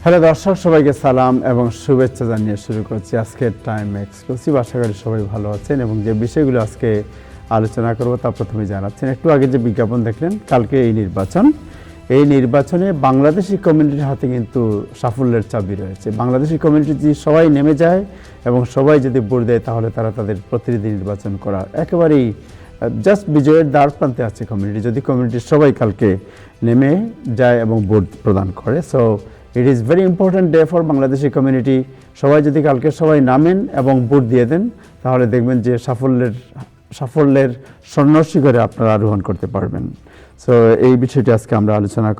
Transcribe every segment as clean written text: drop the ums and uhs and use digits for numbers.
Hello দর্শক, সবাইকে সালাম এবং শুভেচ্ছা জানিয়ে শুরু করছি আজকের টাইম এক্সক্লুসিভ। আশা করি সবাই ভালো আছেন এবং যে বিষয়গুলো আজকে আলোচনা করব তা প্রথমে জানাচ্ছেন। একটু আগে যে বিজ্ঞাপন দেখলেন, কালকে এই নির্বাচনে বাংলাদেশি কমিউনিটির হাতে কিন্তু সাফল্যের চাবি রয়েছে। বাংলাদেশি কমিউনিটি যদি সবাই নেমে যায় এবং সবাই যদি ভোট দেয়, তাহলে তারা তাদের প্রতিনিধি নির্বাচন করার একেবারেই জাস্ট বিজয়ের দ্বার প্রান্তে আছে কমিউনিটি, যদি কমিউনিটির সবাই কালকে নেমে যায় এবং ভোট প্রদান করে। So it is very important day for Bangladeshi community. সবাই যদি কালকে সবাই নামেন এবং ভোট দিয়ে দেন, তাহলে দেখবেন যে সাফল্যের স্বর্ণশিখরে আপনারা আরোহণ করতে পারবেন। সো এই বিষয়টি আজকে আমরা আলোচনা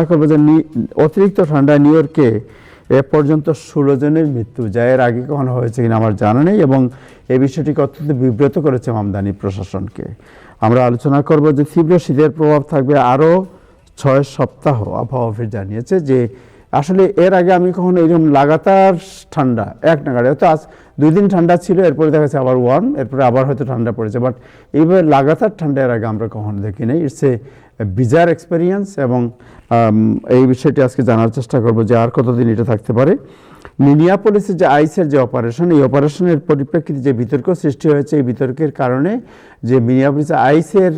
করব যে অতিরিক্ত ঠান্ডায় নিউ ইয়র্কে এ পর্যন্ত 16 জনের মৃত্যু, যা এর আগে কখনো হয়েছে কিনা আমার জানা নেই, এবং এই বিষয়টিকে অত্যন্ত বিব্রত করেছে আমদানি প্রশাসনকে। আমরা আলোচনা করব যে তীব্র শীতের প্রভাব থাকবে আরও 6 সপ্তাহ। আবহাওয়া অফিস জানিয়েছে যে আসলে এর আগে আমি কখনো এরকম লাগাতার ঠান্ডা এক নাগাড়ে, হয়তো আজ 2 দিন ঠান্ডা ছিল, এরপরে দেখা যাচ্ছে আবার ওয়ার্ম, এরপরে আবার হয়তো ঠান্ডা পড়েছে, বাট এইভাবে লাগাতার ঠান্ডা এর আগে আমরা কখনো দেখি নাই। ইটস এ বিজার এক্সপেরিয়েন্স, এবং এই বিষয়টি আজকে জানার চেষ্টা করব যে আর কতদিন এটা থাকতে পারে। মিনিয়াপলিসের যে আইসের যে অপারেশন, এই অপারেশনের পরিপ্রেক্ষিতে যে বিতর্ক সৃষ্টি হয়েছে, এই বিতর্কের কারণে যে মিনিয়াপলিসের আইসের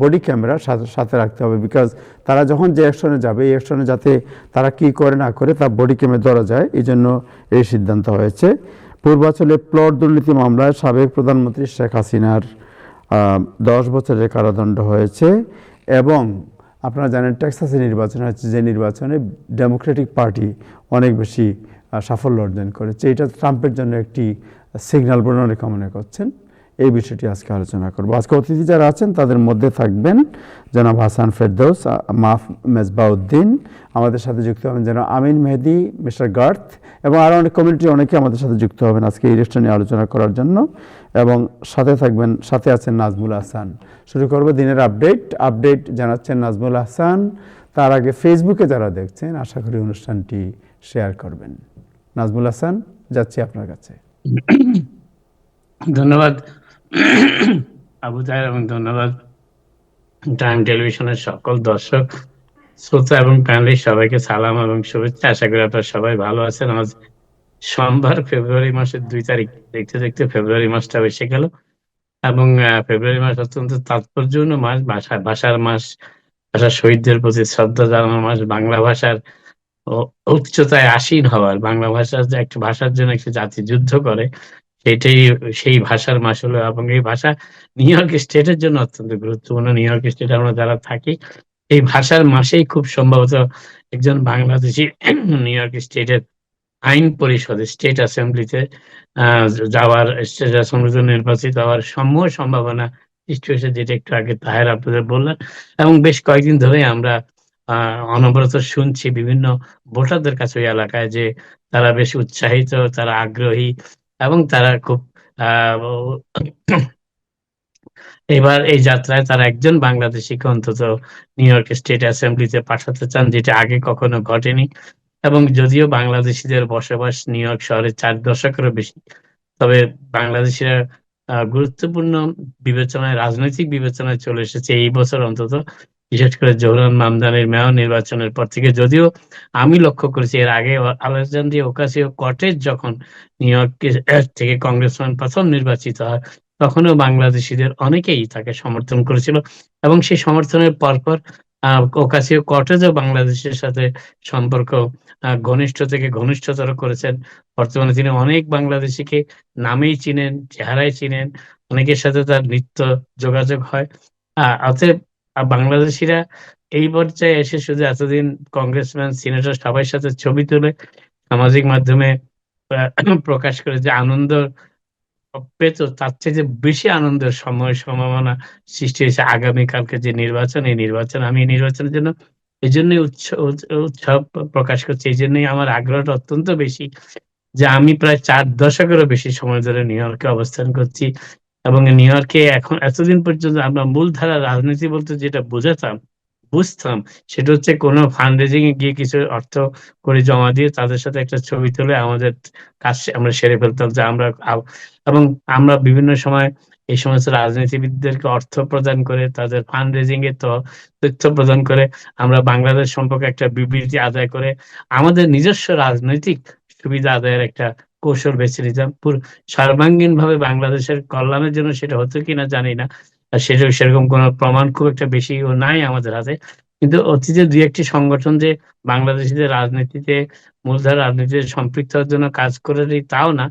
বডি ক্যামেরা সাথে রাখতে হবে, বিকজ তারা যখন যে অ্যাকশনে যাবে, এই অ্যাকশনে যাতে তারা কী করে না করে তার বডি ক্যামে ধরা যায়, এই জন্য এই সিদ্ধান্ত হয়েছে। পূর্বাঞ্চলে প্লট দুর্নীতি মামলায় সাবেক প্রধানমন্ত্রী শেখ হাসিনার 10 বছরের কারাদণ্ড হয়েছে। এবং আপনারা জানেন টেক্সাসে নির্বাচন হয়েছে, যে নির্বাচনে ডেমোক্রেটিক পার্টি অনেক বেশি সাফল্য অর্জন করেছে। এটা ট্রাম্পের জন্য একটি সিগন্যাল বলে অনেকে মনে করছেন। এই বিষয়টি আজকে আলোচনা করব। আজকে অতিথি যারা আছেন তাদের মধ্যে থাকবেন জনাব হাসান ফেরদৌস, মাফ মেজবাউদ্দিন, আমাদের সাথে যুক্ত হবেন যেন আমিন মেহেদি, মিস্টার গার্থ, এবং আরও অনেক কমিউনিটির অনেকে আমাদের সাথে যুক্ত হবেন আজকে এই ইলেকশন নিয়ে আলোচনা করার জন্য। এবং সাথে আছেন নাজমুল হাসান। শুরু করব দিনের আপডেট জানাচ্ছেন নাজমুল হাসান। তার আগে ফেসবুকে যারা দেখছেন, আশা করি অনুষ্ঠানটি শেয়ার করবেন। নাজমুল হাসান, যাচ্ছি আপনার কাছে। ধন্যবাদ আবু তাহের, এবং ধন্যবাদ টাইম টেলিভিশনের সকল দর্শক শ্রোতা এবং প্যানেলিস্ট, সবাইকে সালাম এবং শুভেচ্ছা। আশা করি আপনারা সবাই ভালো আছেন। আজ সোমবার, ফেব্রুয়ারি মাসের 2 তারিখ। দেখতে দেখতে ফেব্রুয়ারি মাসটা এসে গেল, এবং ফেব্রুয়ারি মাস অত্যন্ত তাৎপর্যপূর্ণ মাস, ভাষার মাস, ভাষার শহীদদের প্রতি শ্রদ্ধা জানানোর মাস, বাংলা ভাষার উচ্চতায় আসীন হওয়ার, বাংলা ভাষার যে একটা ভাষার জন্য একটা জাতি যুদ্ধ করে, সেটাই সেই ভাষার মাস হলো। এবং এই ভাষা নিউ ইয়র্ক স্টেটের জন্য অত্যন্ত গুরুত্বপূর্ণ। নিউ ইয়র্ক স্টেটে আমরা যারা থাকি, এই ভাষার মাসেই খুব সম্ভবত একজন বাংলাদেশি নিউ ইয়র্ক স্টেটের আইন পরিষদে, স্টেট অ্যাসেম্বলিতে যাওয়ার, স্টেট অ্যাসেম্বলিতে নির্বাচিত হওয়ার সম্ভাবনা সৃষ্টি হয়েছে, যেটা একটু আগে তাহের আপনাদের বললেন। এবং বেশ কয়েকদিন ধরে আমরা অনবরত শুনছি বিভিন্ন ভোটারদের কাছে ওই এলাকায় যে তারা বেশ উৎসাহিত, তারা আগ্রহী, এবং তারা খুব এবার এই যাত্রায় তারা একজন বাংলাদেশিকে অন্তত নিউ ইয়র্ক স্টেট অ্যাসেম্বলিতে পাঠাতে চান, যেটা আগে কখনো ঘটেনি। এবং যদিও বাংলাদেশিদের বসবাস নিউ ইয়র্ক শহরে 4 দশকেরও বেশি, তবে বাংলাদেশিরা গুরুত্বপূর্ণ বিবেচনায়, রাজনৈতিক বিবেচনায় চলে এসেছে এই বছর অন্তত, বিশেষ করে জোহরান মামদানির মেয়র নির্বাচনের পর থেকে। যদিও আমি লক্ষ্য করেছি এর আগে আলেকজান্দ্রিয়া ওকাসিও-কর্টেজ যখন নিউ ইয়র্ক থেকে কংগ্রেসম্যান প্রথম নির্বাচিত হয়, তখনও বাংলাদেশিদের অনেকেই তাকে সমর্থন করেছিল, এবং সেই সমর্থনের পরপর ওকাসিও-কর্টেজও বাংলাদেশের সাথে সম্পর্ক ঘনিষ্ঠ থেকে ঘনিষ্ঠতর করেছেন। বর্তমানে তিনি অনেক বাংলাদেশিকে নামেই চিনেন, চেহারায় চিনেন, অনেকের সাথে তার নিত্য যোগাযোগ হয়। অতএব বাংলাদেশিরা এই পর্যায়ে এসে শুধু এতদিন কংগ্রেসম্যান, সিনেটর সবার সাথে ছবি তুলে সামাজিক মাধ্যমে প্রকাশ করে যে আনন্দ পেত, তার চেয়ে বেশি আনন্দের সম্ভাবনা সৃষ্টি হয়েছে আগামীকালকে যে নির্বাচন, এই নির্বাচন। আমি এই নির্বাচনের জন্য এই জন্যই উৎসব প্রকাশ করছি, এই জন্যই আমার আগ্রহটা অত্যন্ত বেশি যে আমি প্রায় 4 দশকেরও বেশি সময় ধরে নিউ ইয়র্কে অবস্থান করছি। এবং নিউ ইয়র্কে এখন এতদিন পর্যন্ত আমরা মূলধারা রাজনীতি বলতে যেটা বুঝতাম, সেটা হচ্ছে কোনো ফান্ড রেজিং এ গিয়ে কিছু অর্থ করে জমা দিয়ে তাদের সাথে একটা ছবি তুলে আমাদের কাজ আমরা সেরে ফেলতাম। যে আমরা এবং আমরা বিভিন্ন সময় এই সমস্ত রাজনীতিবিদদেরকে অর্থ প্রদান করে, তাদের ফান্ড রেজিং এর তথ্য প্রদান করে আমরা বাংলাদেশ সম্পর্কে একটা বিবৃতি আদায় করে আমাদের নিজস্ব রাজনৈতিক সুবিধা আদায়ের একটা কৌশল বেছে নিতাম। সর্বাঙ্গীনভাবে বাংলাদেশের কল্যাণের জন্য সেটা হতো কিনা জানি না। সেটা সেরকম কোনো প্রমাণ খুব একটা বেশিও নাই আমাদের হাতে। কিন্তু অতীতে ২-১ টি সংগঠন যে বাংলাদেশীদের রাজনীতিতে মূলধারার রাজনীতিতে সম্পৃক্ত হওয়ার জন্য কাজ করেনি তাও না।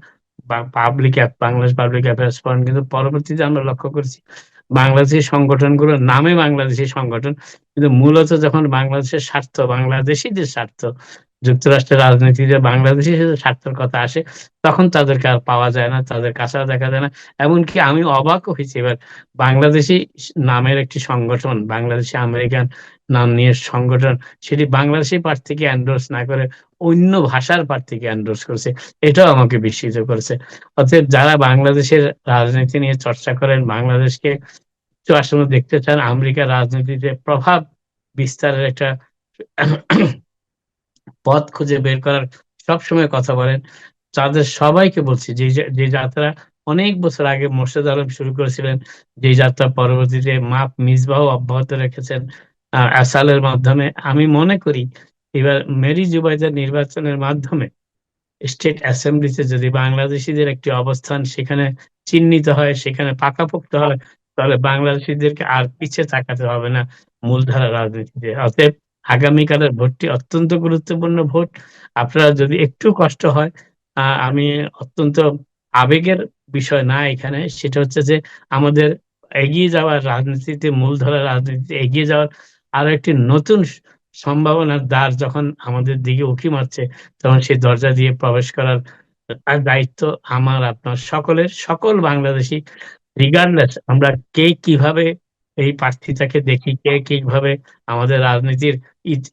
বাংলাদেশ পাবলিক অ্যাফেয়ার্স ফোরাম কিন্তু পরবর্তীতে আমরা লক্ষ্য করেছি বাংলাদেশী সংগঠনগুলোর নামে বাংলাদেশী সংগঠন। কিন্তু মূলত যখন বাংলাদেশের স্বার্থ, বাংলাদেশীদের স্বার্থ, যুক্তরাষ্ট্রের রাজনীতিতে বাংলাদেশীদের স্বার্থের কথা আসে, তখন তাদেরকে আর পাওয়া যায় না, তাদের কাছেও দেখা যায় না। এমনকি আমি অবাকও হয়েছি এবার বাংলাদেশী নামের একটি সংগঠন, বাংলাদেশী আমেরিকান নাম নিয়ে সংগঠন, সেটি বাংলাদেশী প্রার্থীকে এন্ডোর্স না করে অন্য ভাষার প্রার্থীকে এন্ডোর্স করেছে। এটাও আমাকে বিস্মিত করেছে। অতএব যারা বাংলাদেশের রাজনীতি নিয়ে চর্চা করেন, বাংলাদেশকে একটু আসলে দেখতে চান আমেরিকার রাজনীতিতে প্রভাব বিস্তারের একটা পথ খুঁজে বের করার সবসময় কথা বলেন, তাদের সবাইকে বলছি যে যাত্রা অনেক বছর আগে মোর্শেদ আলম শুরু করেছিলেন, যে যাত্রা পরবর্তীতে মিসবাহ অব্যাহত রেখেছেন আসালের মাধ্যমে, আমি মনে করি এবার মেরি জুবাইদার নির্বাচনের মাধ্যমে স্টেট অ্যাসেম্বলিতে যদি বাংলাদেশীদের একটি অবস্থান সেখানে চিহ্নিত হয়, সেখানে পাকাপোক্ত হয়, তাহলে বাংলাদেশীদেরকে আর পিছে তাকাতে হবে না মূলধারা রাজনীতিতে। অতএব আগামীকালের ভোটটি অত্যন্ত গুরুত্বপূর্ণ ভোট। আপনারা যদি একটু কষ্ট হয়, আমি অত্যন্ত আবেগের বিষয় না এখানে, সেটা হচ্ছে যে আমাদের এগিয়ে যাওয়ার রাজনীতিতে, মূলধারার রাজনীতিতে এগিয়ে যাওয়ার আরো একটি নতুন সম্ভাবনার দ্বার যখন আমাদের দিকে উঁকি মারছে, তখন সেই দরজা দিয়ে প্রবেশ করার দায়িত্ব আমার, আপনার সকলের, সকল বাংলাদেশী রিগার্ডলেস আমরা কে কিভাবে এই প্রার্থীটাকে দেখি, কে কিভাবে আমাদের রাজনীতির ইত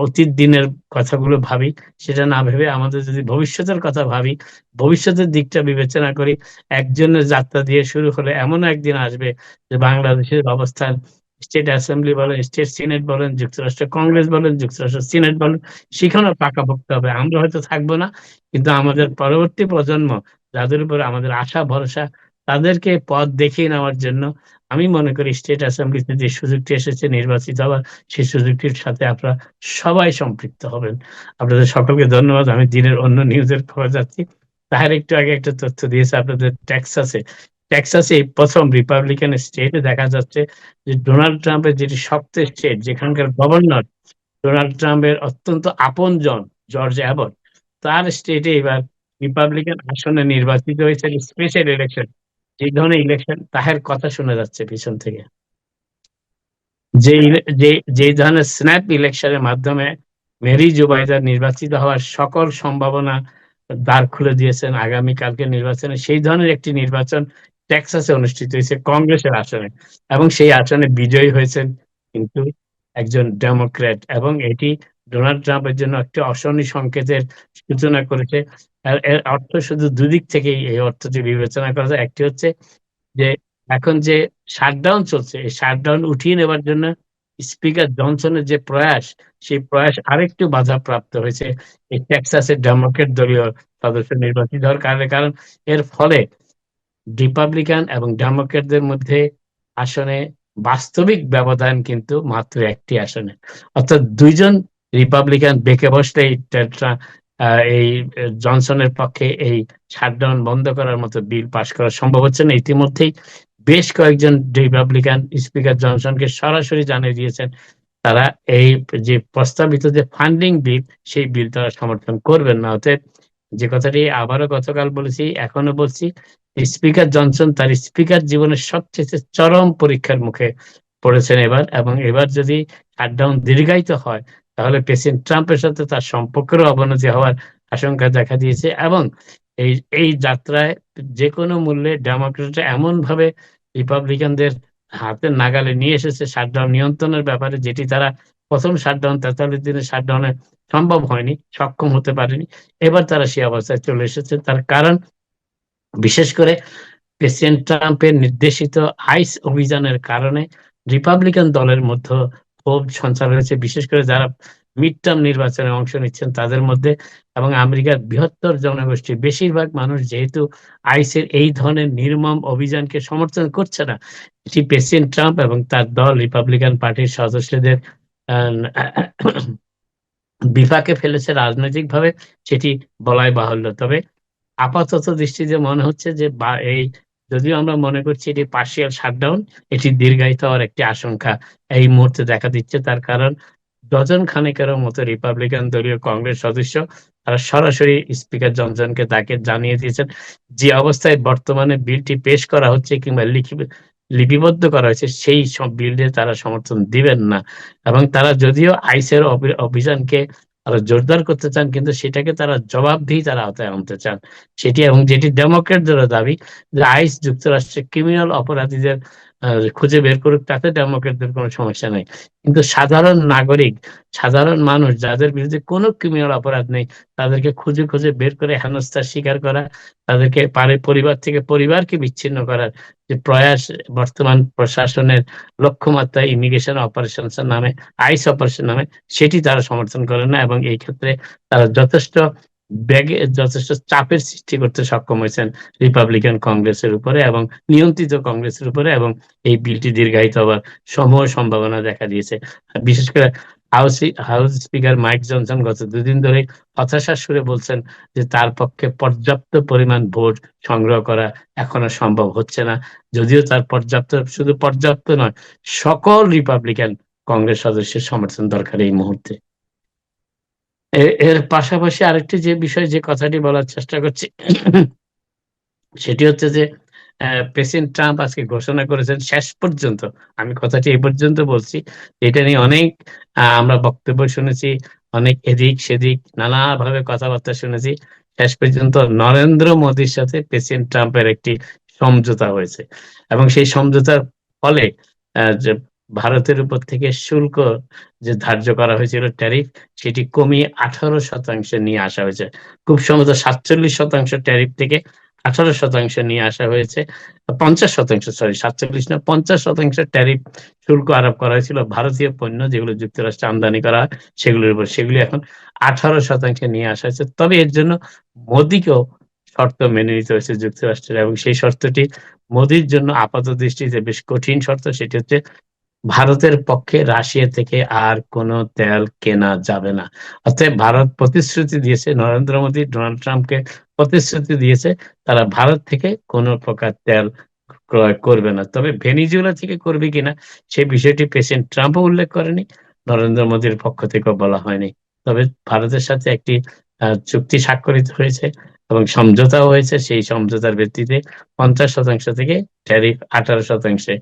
অতীত দিনের কথাগুলো ভাবি, সেটা না ভেবে আমাদের যদি ভবিষ্যতের কথা ভাবি, ভবিষ্যতের দিকটা বিবেচনা করি, একজনের যাত্রা দিয়ে শুরু হলে এমনও একদিন আসবে যে বাংলাদেশের অবস্থান স্টেট অ্যাসেম্বলি বলেন, স্টেট সিনেট বলেন, যুক্তরাষ্ট্র কংগ্রেস বলেন, যুক্তরাষ্ট্র সিনেট বলেন, সেখানেও পাকাপোক্ত হবে। আমরা হয়তো থাকবো না, কিন্তু আমাদের পরবর্তী প্রজন্ম, যাদের উপর আমাদের আশা ভরসা, তাদেরকে পথ দেখিয়ে নেওয়ার জন্য আমি মনে করি স্টেট অ্যাসেম্বলিতে যে সুযোগটি এসেছে নির্বাচিত হওয়ার, সেই সুযোগটির সাথে আপনারা সবাই সম্পৃক্ত হবেন। আপনাদের সকলকে ধন্যবাদ। আমি দিনের অন্য নিউজের খবর যাচ্ছি। তার একটু আগে একটা তথ্য দিয়েছে আপনাদের টেক্সাসে এই প্রথম রিপাবলিকান স্টেটে দেখা যাচ্ছে যে ডোনাল্ড ট্রাম্পের যেটি শক্ত স্টেট, যেখানকার গভর্নর ডোনাল্ড ট্রাম্পের অত্যন্ত আপনজন জর্জ অ্যাবট, তার স্টেটে এবার রিপাবলিকান আসনে নির্বাচিত হয়েছে স্পেশাল ইলেকশন। যে ধরনের ইলেকশন তাহের কথা শোনা যাচ্ছে পিছন থেকে, যে ধরনের স্ন্যাপ ইলেকশনের মাধ্যমে মেরি জুবাইদার নির্বাচিত হওয়ার সকল সম্ভাবনা দ্বার খুলে দিয়েছেন আগামীকালকে নির্বাচনে, সেই ধরনের একটি নির্বাচন টেক্সাসে অনুষ্ঠিত হয়েছে কংগ্রেসের আসনে, এবং সেই আসনে বিজয়ী হয়েছেন কিন্তু একজন ডেমোক্র্যাট, এবং এটি ডোনাল্ড ট্রাম্পের জন্য একটি অশনি সংকেতের সূচনা করেছে। এর অর্থ শুধু দুদিক থেকেই এই অর্থটি বিবেচনা করা যায়। একটি হচ্ছে যে এখন যে শাটডাউন চলছে, এই শাটডাউন উঠিয়ে নেবার জন্য স্পিকার জনসনের যে প্রয়াস, সেই প্রয়াস আরেকটু বাধাপ্রাপ্ত হয়েছে এই টেক্সাসের ডেমোক্রেট দলীয় সদস্য নির্বাচিত হওয়ার কারণে। কারণ এর ফলে রিপাবলিকান এবং ডেমোক্রেটদের মধ্যে আসনে বাস্তবিক ব্যবধান কিন্তু মাত্র একটি আসনে, অর্থাৎ দুইজন রিপাবলিকান বেঁকে বসলে এই জনসনের পক্ষে এই শাটডাউন বন্ধ করার মতো বিল পাশ করা সম্ভব হচ্ছে না। ইতিমধ্যেই বেশ কয়েকজন রিপাবলিকান স্পিকার জনসনকে সরাসরি জানিয়ে দিয়েছেন তারা এই যে প্রস্তাবিত যে ফান্ডিং বিল, সেই বিল তারা সমর্থন করবেন না। অতএব যে কথাটি আবারও গতকাল বলেছি, এখনো বলছি, স্পিকার জনসন তার স্পিকার জীবনের সবচেয়ে চরম পরীক্ষার মুখে পড়েছেন এবার, এবং এবার যদি শাটডাউন দীর্ঘায়িত হয় তাহলে প্রেসিডেন্ট ট্রাম্পের সাথে তার সম্পর্কেরও অবনতি হওয়ার আশঙ্কা দেখা দিয়েছে। এবং এই যাত্রায় যে কোনো মূল্যে ডেমোক্রেটরা এমন ভাবে রিপাবলিকানদের হাতের নাগালে নিয়ে এসেছে শাটডাউন নিয়ন্ত্রণের ব্যাপারে, যেটি তারা প্রথম শাটডাউন 43 দিনের শাটডাউনে সম্ভব হয়নি, সক্ষম হতে পারেনি। এবার তারা সেই অবস্থায় চলে এসেছে। তার কারণ বিশেষ করে প্রেসিডেন্ট ট্রাম্পের নির্দেশিত আইস অভিযানের কারণে রিপাবলিকান দলের মধ্যে ক্ষোভ সঞ্চার হয়েছে, বিশেষ করে যারা মিড টার্ম নির্বাচনে অংশ নিচ্ছেন তাদের মধ্যে, এবং আমেরিকার বৃহত্তর জনগোষ্ঠী বেশিরভাগ মানুষ যেহেতু আইসের এই ধরনের নির্মম অভিযানকে সমর্থন করছে না, এটি প্রেসিডেন্ট ট্রাম্প এবং তার দল রিপাবলিকান পার্টির সদস্যদের বিপাকে ফেলেছে রাজনৈতিকভাবে, সেটি বলাই বাহুল্য। তবে আপাতত দৃষ্টিতে মনে হচ্ছে যে এই যদিও আমরা মনে করছি এটি পার্শিয়াল শাটডাউন, এটি দীর্ঘায়িত হওয়ার একটি আশঙ্কা এই মুহূর্তে দেখা দিচ্ছে। তার কারণ ডজন খানেকেরও মতো রিপাবলিকান দলীয় কংগ্রেস সদস্য তারা সরাসরি স্পিকার জনসনকে তাকে জানিয়ে দিয়েছেন যে অবস্থায় বর্তমানে বিলটি পেশ করা হচ্ছে কিংবা লিপিবদ্ধ করা হয়েছে সেই সব বিলে তারা সমর্থন দিবেন না, এবং তারা যদিও আইসের অভিযানকে আরো জোরদার করতে চান কিন্তু সেটাকে তারা জবাবদিহি তারা আওতায় আনতে চান সেটি, এবং যেটি ডেমোক্রেটদেরও দাবি যে আইস যুক্তরাষ্ট্রে ক্রিমিনাল অপরাধীদের খুঁজে বের করুক, তাতে ডেমোক্রেটদের কোনো সমস্যা নেই। কিন্তু সাধারণ নাগরিক, সাধারণ মানুষ যাদের বিরুদ্ধে কোনো ক্রিমিনাল অপরাধ নেই তাদেরকে খুঁজে খুঁজে বের করে হেনস্থার শিকার করা, তাদেরকে পরিবার থেকে পরিবারকে বিচ্ছিন্ন করার যে প্রয়াস বর্তমান প্রশাসনের লক্ষ্যমাত্রা ইমিগ্রেশন অপারেশন নামে, আইস অপারেশন নামে, সেটি তারা সমর্থন করে না, এবং এই ক্ষেত্রে তারা যথেষ্ট চাপের সৃষ্টি করতে সক্ষম হয়েছেন রিপাবলিকান কংগ্রেসের উপরে এবং নিয়ন্ত্রিত কংগ্রেসের উপরে, এবং এই বিলটি দীর্ঘায়িত হওয়ার সমূহ সম্ভাবনা দেখা দিয়েছে। বিশেষ করে হাউস স্পিকার মাইক জনসন গত দুদিন ধরে হতাশার সুরে বলছেন যে তার পক্ষে পর্যাপ্ত পরিমাণ ভোট সংগ্রহ করা এখনো সম্ভব হচ্ছে না, যদিও তার শুধু পর্যাপ্ত নয়, সকল রিপাবলিকান কংগ্রেস সদস্যের সমর্থন দরকার এই মুহূর্তে। এর পাশাপাশি আরেকটি যে বিষয়, যে কথাটি বলার চেষ্টা করছি সেটি হচ্ছে যে প্রেসিডেন্ট ট্রাম্প আজকে ঘোষণা করেছেন শেষ পর্যন্ত, আমি কথাটি এই পর্যন্ত বলছি, এটা নিয়ে অনেক আমরা বক্তব্য শুনেছি, অনেক এদিক সেদিক নানাভাবে কথাবার্তা শুনেছি, শেষ পর্যন্ত নরেন্দ্র মোদীর সাথে প্রেসিডেন্ট ট্রাম্পের একটি সমঝোতা হয়েছে, এবং সেই সমঝোতার ফলে যে ভারতের উপর থেকে শুল্ক যে ধার্য করা হয়েছিল ট্যারিফ, সেটি কমিয়ে 18% নিয়ে আসা হয়েছে। খুব সম্ভবত 47% ট্যারিফ থেকে 18% নিয়ে আসা হয়েছে। 50%, সরি 47 না, 50% ট্যারিফ শুল্ক আরোপ করা হয়েছিল ভারতীয় পণ্য যেগুলো যুক্তরাষ্ট্রে আমদানি করা হয় সেগুলোর উপর, সেগুলি এখন 18% নিয়ে আসা হয়েছে। তবে এর জন্য মোদীকেও শর্ত মেনে নিতে হয়েছে যুক্তরাষ্ট্রের, এবং সেই শর্তটি মোদীর জন্য আপাত দৃষ্টিতে বেশ কঠিন শর্ত, সেটি হচ্ছে ভারতের পক্ষে রাশিয়া থেকে আর কোনো তেল কেনা যাবে না। অতএব ভারত প্রতিশ্রুতি দিয়েছে, নরেন্দ্র মোদী ডোনাল্ড ট্রাম্পকে প্রতিশ্রুতি দিয়েছে তারা ভারত থেকে কোনো প্রকার তেল ক্রয় করবে না। তবে ভেনিজুয়েলা থেকে করবে কিনা সেই বিষয়টি প্রেসিডেন্ট ট্রাম্পও উল্লেখ করেনি, নরেন্দ্র মোদীর পক্ষ থেকেও বলা হয়নি। তবে ভারতের সাথে একটি চুক্তি স্বাক্ষরিত হয়েছে এবং সমঝোতাও হয়েছে, সেই সমঝোতার ভিত্তিতে 50% থেকে ট্যারিফ 18%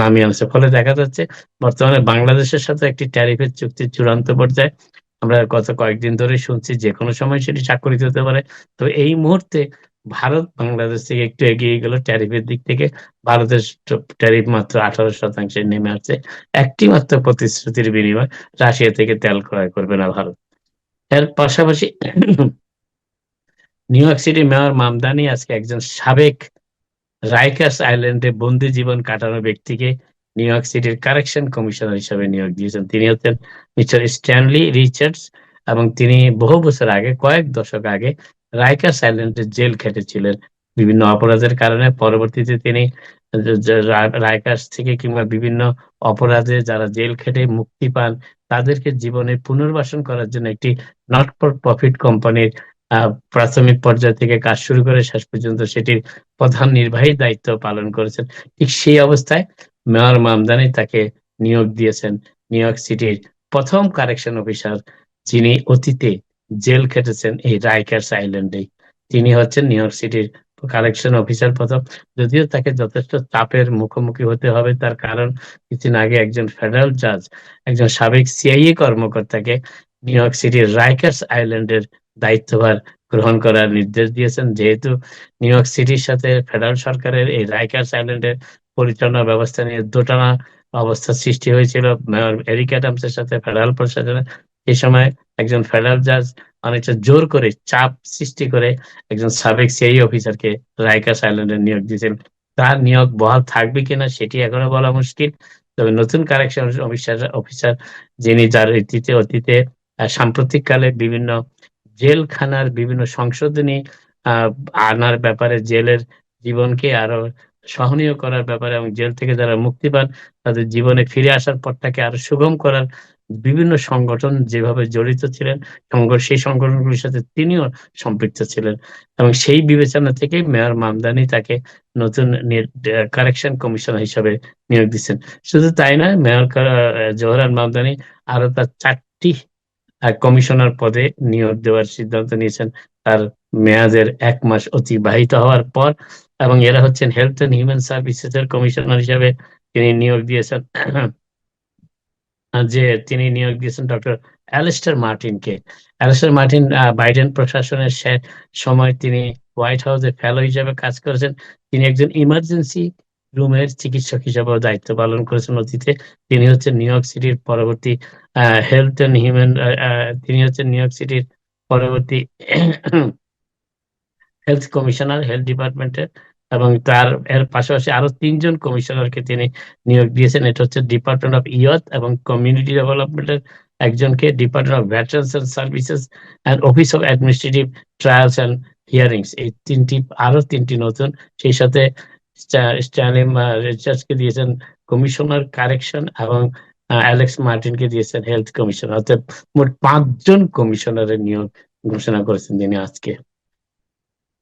নামিয়ে আনছে। ফলে দেখা যাচ্ছে বর্তমানে বাংলাদেশের সাথে একটি ট্যারিফের চুক্তি চূড়ান্ত পর্যায়ে, আমরা গত কয়েকদিন ধরে শুনছি যে কোনো সময় সেটি স্বাক্ষরিত হতে পারে। তো এই মুহূর্তে ভারত বাংলাদেশ থেকে একটু এগিয়ে গেল ট্যারিফের দিক থেকে, ভারতের ট্যারিফ মাত্র 18% নেমে আসছে, একটি মাত্র প্রতিশ্রুতির বিনিময় রাশিয়া থেকে তেল ক্রয় করবে না ভারত। এর পাশাপাশি new York city mayor Mamdani আজকে একজন সাবেক রাইকার্স আইল্যান্ডে বন্দি জীবন কাটানো ব্যক্তিকে নিউ ইয়র্ক সিটির কারেকশন কমিশনার হিসেবে নিয়োগ দিয়েছেন। তিনি হচ্ছেন মিস্টার স্ট্যানলি রিচার্ডস, এবং তিনি বহু বছর আগে, কয়েক দশক আগে রাইকার্স আইল্যান্ডে জেল খেটেছিলেন বিভিন্ন অপরাধের কারণে। পরবর্তীতে তিনি রাইকার্স থেকে কিংবা বিভিন্ন অপরাধে যারা জেল খেটে মুক্তি পান তাদেরকে জীবনে পুনর্বাসন করার জন্য একটি নট ফর প্রফিট কোম্পানির প্রাথমিক পর্যায় থেকে কাজ শুরু করে শেষ পর্যন্ত সেটির প্রধান নির্বাহী দায়িত্ব পালন করেছেন। ঠিক সেই অবস্থায় মেয়র মামদানি তাকে নিয়োগ দিয়েছেন নিউ ইয়র্ক সিটির প্রথম কারেকশন অফিসার, যিনি অতীতে জেল খেটেছেন এই রাইকার্স আইল্যান্ডে। তিনি হচ্ছেন নিউ ইয়র্ক সিটির কারেকশন অফিসার প্রথম, যদিও তাকে যথেষ্ট চাপের মুখোমুখি হতে হবে, তার কারণ কিছুদিন আগে একজন ফেডারেল জাজ একজন সাবেক সিআইএ কর্মকর্তাকে নিউ ইয়র্ক সিটির রাইকার্স আইল্যান্ডের দায়িত্বভার গ্রহণ করার নির্দেশ দিয়েছেন। যেহেতু নিউ ইয়র্ক সিটির সাথে ফেডারেল সরকারের এই রাইকার্স আইল্যান্ডের পরিচালনা ব্যবস্থা নিয়ে দোটানা অবস্থার সৃষ্টি হয়েছিল মেয়র এরিক অ্যাডামসের সাথে ফেডারেল প্রশাসনের, এই সময় একজন ফেডারেল জাজ অনেকটা জোর করে চাপ সৃষ্টি করে একজন সাবেক সিআইএ অফিসারকে রাইকার্স আইল্যান্ডে নিয়োগ দিয়েছেন। তার নিয়োগ বহাল থাকবে কিনা সেটি এখনো বলা মুশকিল। তবে নতুন কারেকশন অফিসার যিনি যার অতীতে সাম্প্রতিককালে বিভিন্ন জেলখানার বিভিন্ন সংশোধনী আনার ব্যাপারে, জেলের জীবনকে আরো সহনীয় করার ব্যাপারে এবং জেল থেকে যারা মুক্তি পান তাদের জীবনে ফিরে আসার পথটাকে আরো সুগম করার বিভিন্ন সংগঠন যেভাবে জড়িত ছিলেন, সেই সংগঠনগুলির সাথে তিনিও সম্পৃক্ত ছিলেন এবং সেই বিবেচনা থেকেই মেয়র মামদানি তাকে নতুন কারেকশন কমিশনার হিসাবে নিয়োগ দিচ্ছেন। শুধু তাই নয়, মেয়র জোহরান মামদানি আরো তার 4টি কমিশনার পদে নিয়োগ দেওয়ার সিদ্ধান্ত নিয়েছেন তার মেয়াদের 1 মাস অতিবাহিত হওয়ার পর, এবং এরা হচ্ছেন হেলথ এন্ড হিউম্যান সার্ভিসেস এর কমিশনার হিসাবে তিনি নিয়োগ দিয়েছেন তিনি নিয়োগ দিয়েছেন ডক্টর অ্যালিস্টার মার্টিনকে। অ্যালিস্টার মার্টিন বাইডেন প্রশাসনের সময় তিনি হোয়াইট হাউসে ফেলো হিসেবে কাজ করেছেন। তিনি একজন ইমার্জেন্সি রুমের চিকিৎসক হিসেবেও দায়িত্ব পালন করেছেন অতীতে। তিনি হচ্ছেন নিউ ইয়র্ক সিটির পরবর্তী হেলথ এন্ড হিউম্যান তিনি হচ্ছেন নিউ ইয়র্ক সিটির পরবর্তী হেলথ কমিশনার, হেলথ ডিপার্টমেন্টের, এবং এর পাশাপাশি আরো 3জন কমিশনারকে তিনি নিয়োগ দিয়েছেন। এটা হচ্ছে ডিপার্টমেন্ট অফ ইয়থ এবং কমিউনিটি ডেভেলপমেন্টের একজনকে, department of veterans and services and office of administrative trials and hearings, এই আরো তিনটি নতুন। সেই সাথে স্ট্যালিম রিচার্ডসকে দিয়েছেন কমিশনার কারেকশন এবং অ্যালেক্স মার্টিনকে দিয়েছেন হেলথ কমিশনার। অর্থাৎ মোট 5জন কমিশনারের নিয়োগ ঘোষণা করেছেন তিনি আজকে।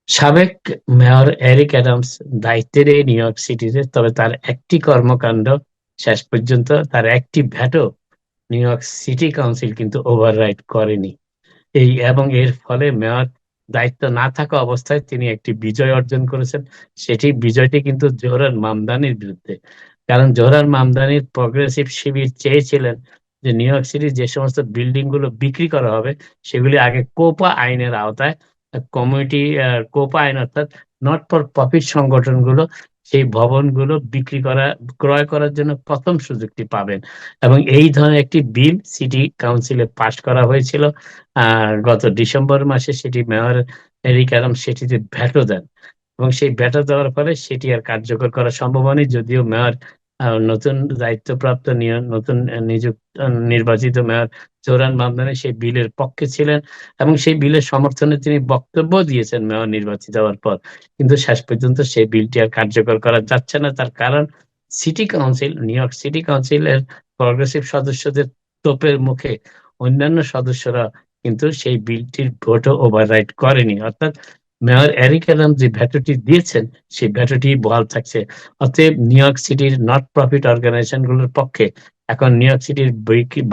সাবেক মেয়র এরিক অ্যাডামস দায়িত্বের এই নিউ ইয়র্ক সিটিতে, তবে তার একটি কর্মকাণ্ড শেষ পর্যন্ত, তার একটি ভ্যাটও নিউ ইয়র্ক সিটি কাউন্সিল কিন্তু ওভাররাইড করেনি। এবং এর ফলে মেয়র দায়িত্ব না থাকা অবস্থায় তিনি একটি বিজয় অর্জন করেছেন। বিজয়টি কিন্তু জোহরান মামদানির বিরুদ্ধে, কারণ জোহরান মামদানির প্রগ্রেসিভ শিবির চেয়েছিলেন যে নিউ ইয়র্ক সিটির যে সমস্ত বিল্ডিং গুলো বিক্রি করা হবে সেগুলি আগে কোপা আইনের আওতায়, কমিউনিটি কোপা আইন অর্থাৎ নট ফর প্রফিট সংগঠনগুলো সেই ভবনগুলো ক্রয় করার জন্য প্রথম সুযোগটি পাবেন। এবং এই ধরনের একটি বিল সিটি কাউন্সিলে পাস করা হয়েছিল গত ডিসেম্বর মাসে। সেটি মেয়র এরিক অ্যাডামস সেটিতে ভ্যাটো দেন এবং সেই ভ্যাটো দেওয়ার ফলে সেটি আর কার্যকর করা সম্ভব হয়নি, যদিও মেয়র নতুন দায়িত্বপ্রাপ্ত নতুন নির্বাচিত মেয়র জোহরান মামদানি সেই বিলের পক্ষে ছিলেন এবং সেই বিলের সমর্থনে তিনি বক্তব্য দিয়েছেন মেয়র নির্বাচিত হওয়ার পর। কিন্তু শেষ পর্যন্ত সেই বিলটি আর কার্যকর করা যাচ্ছে না। তার কারণ city council, new York city কাউন্সিলের প্রগ্রেসিভ সদস্যদের তোপের মুখে অন্যান্য সদস্যরা কিন্তু সেই বিলটির ভোটও ওভাররাইড করেনি। অর্থাৎ মেয়র এরিক অ্যাডামস যে ভ্যাটোটি দিয়েছেন সেই ভ্যাটোটি বহাল থাকছে। অতএব নিউ ইয়র্ক সিটির নট প্রফিট অর্গানাইজেশন গুলোর পক্ষে এখন নিউ ইয়র্ক সিটির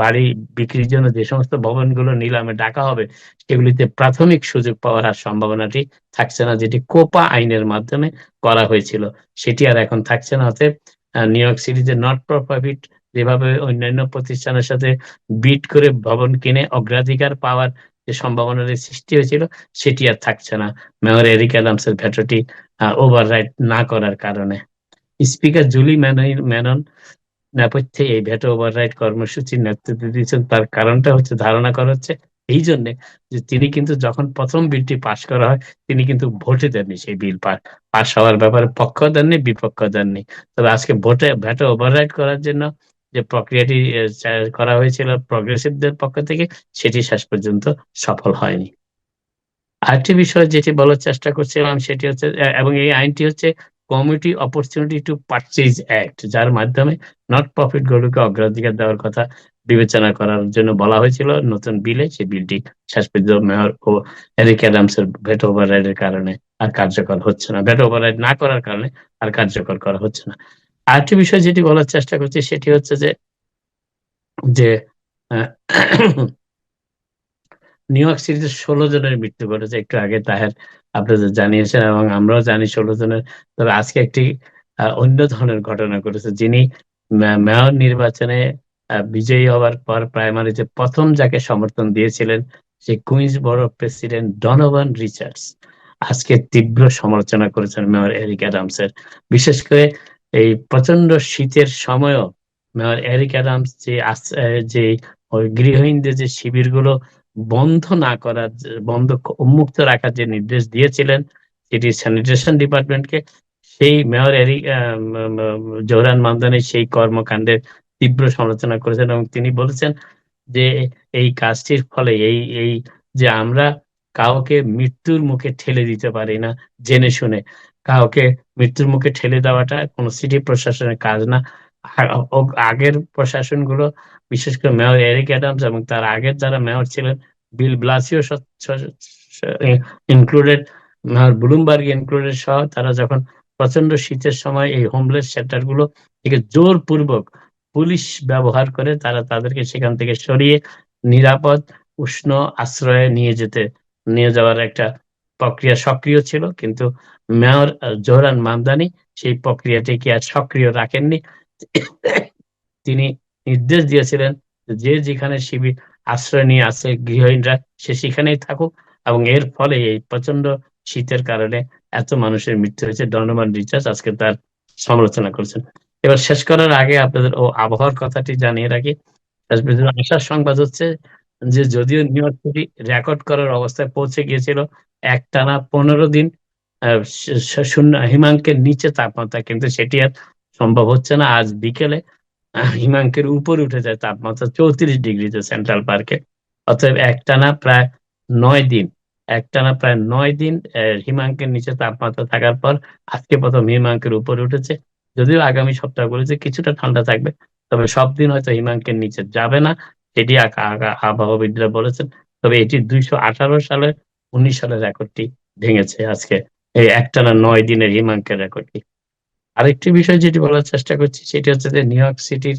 বাড়ি বিক্রির জন্য যে সমস্ত ভবনগুলো নিলামে ডাকা হবে সেগুলিতে প্রাথমিক সুযোগ পাওয়ার আর সম্ভাবনাটি থাকছে না, যেটি কোপা আইনের মাধ্যমে করা হয়েছিল সেটি আর এখন থাকছে না। অতএব নিউ ইয়র্ক সিটিতে নট ফর প্রফিট যেভাবে অন্যান্য প্রতিষ্ঠানের সাথে বিড করে ভবন কিনে অগ্রাধিকার পাওয়ার যে সম্ভাবনার সৃষ্টি হয়েছিল সেটি আর থাকছে না মেয়র এরিক অ্যাডামসের ভেটোটি ওভাররাইড না করার কারণে। স্পিকার জুলি মেনন নেপথ্যে এই ভেটো ওভাররাইড কর্মসূচির নেতৃত্ব দিয়েছেন। তার কারণটা হচ্ছে, ধারণা করা হচ্ছে এই জন্য যে তিনি কিন্তু যখন প্রথম বিলটি পাশ করা হয় তিনি কিন্তু ভোটে দেননি, সেই বিল পাশ হওয়ার ব্যাপারে পক্ষ দেননি, বিপক্ষ দেননি। তবে আজকে ভেটো ওভাররাইড করার জন্য যে প্রক্রিয়াটি করা হয়েছিল প্রগ্রেসিভদের পক্ষ থেকে সেটি শেষ পর্যন্ত সফল হয়নি। আরেকটি বিষয় যেটি বলার চেষ্টা করছিলাম সেটি হচ্ছে, এবং এই আইনটি হচ্ছে community opportunity to purchase act, যার মাধ্যমে নট প্রফিট গুলোকে অগ্রাধিকার দেওয়ার কথা বিবেচনা করার জন্য বলা হয়েছিল নতুন বিলে। সেই বিলটি শেষ পর্যন্ত মেয়র ও এরিক অ্যাডামসের ভেটো ওভাররাইডের কারণে আর কার্যকর হচ্ছে না, ভেটো ওভাররাইড না করার কারণে আর কার্যকর করা হচ্ছে না। আরেকটি বিষয় যেটি বলার চেষ্টা করছি সেটি হচ্ছে যে নিউ ইয়র্ক সিটিতে 16 জনের মৃত্যু ঘটেছে। একটু আগে তাহের আপনাদের জানিয়েছেন এবং আমরাও জানি 16 জনের। তবে আজকে একটি অন্য ধরনের ঘটনা ঘটেছে। যিনি মেয়র নির্বাচনে বিজয়ী হওয়ার পর প্রাইমারিতে প্রথম যাকে সমর্থন দিয়েছিলেন সেই কুইন্সবরো প্রেসিডেন্ট ডনোভান রিচার্ডস আজকে তীব্র সমালোচনা করেছেন মেয়র এরিক অ্যাডামসের। বিশেষ করে এই প্রচন্ড শীতের সময়ও মেয়র এরিক অ্যাডামস যে গৃহহীনদের যে শিবিরগুলো বন্ধ না করার, উন্মুক্ত রাখার যে নির্দেশ দিয়েছিলেন সেটি স্যানিটেশন ডিপার্টমেন্টকে, সেই মেয়র এরিক জোহরান মামদানি সেই কর্মকাণ্ডের তীব্র সমালোচনা করেছেন এবং তিনি বলেছেন যে এই কাজটির ফলে এই এই যে আমরা কাউকে মৃত্যুর মুখে ঠেলে দিতে পারি না জেনে শুনে। কাউকে মৃত্যুর মুখে ঠেলে দেওয়াটা কোনো সিটি প্রশাসনের কাজ না। আগের প্রশাসনগুলো বিশেষ করে মেয়র এরিক অ্যাডামস এবং তার আগের যারা মেয়র ছিলেন বিল ব্লাসিও ইনক্লুডেড, মেয়র ব্লুমবার্গ ইনক্লুডেড সহ তারা যখন প্রচন্ড শীতের সময় এই হোমলেস শেল্টার গুলো থেকে জোরপূর্বক পুলিশ ব্যবহার করে তারা তাদেরকে সেখান থেকে সরিয়ে নিরাপদ উষ্ণ আশ্রয়ে নিয়ে যাওয়ার একটা প্রক্রিয়া সক্রিয় ছিল, কিন্তু মেয়র জোহরান মামদানি সেই প্রক্রিয়াটিকে আর সক্রিয় রাখেননি। তিনি নির্দেশ দিয়েছিলেন যে যেখানে শিবির আশ্রয় নিয়ে আছে গৃহহীনরা সে সেখানেই থাকুক, এবং এর ফলে এই প্রচন্ড শীতের কারণে এত মানুষের মৃত্যু হয়েছে। ডনোভান রিচার্ডস আজকে তার সমালোচনা করেছেন। এবার শেষ করার আগে আপনাদের আবহাওয়ার কথাটি জানিয়ে রাখি। আসার সংবাদ হচ্ছে যে যদিও নিউ ইয়র্ক সিটি রেকর্ড করার অবস্থায় পৌঁছে গিয়েছিল একটানা 15 দিন শূন্য হিমাঙ্কের নিচে তাপমাত্রা, কিন্তু সেটি আর সম্ভব হচ্ছে না। আজ বিকেলে হিমাঙ্কের উপরে উঠে যায় তাপমাত্রা 34 ডিগ্রিতে সেন্ট্রাল পার্কে। অতএব একটানা প্রায় 9 দিন হিমাঙ্কের নিচে তাপমাত্রা থাকার পর আজকে প্রথম হিমাঙ্কের উপরে উঠেছে। যদিও আগামী সপ্তাহগুলিতে কিছুটা ঠান্ডা থাকবে, তবে সব দিন হয়তো হিমাঙ্কের নিচে যাবে না, এটি আবহাওয়াবিদরা বলেছেন। তবে এটি 218 সালে 19 সালের রেকর্ডটি ভেঙেছে আজকে এই একটানা 9 দিনের হিমাঙ্কের রেকর্ডটি। আরেকটি বিষয় যেটি বলার চেষ্টা করছি সেটি হচ্ছে যে নিউ ইয়র্ক সিটির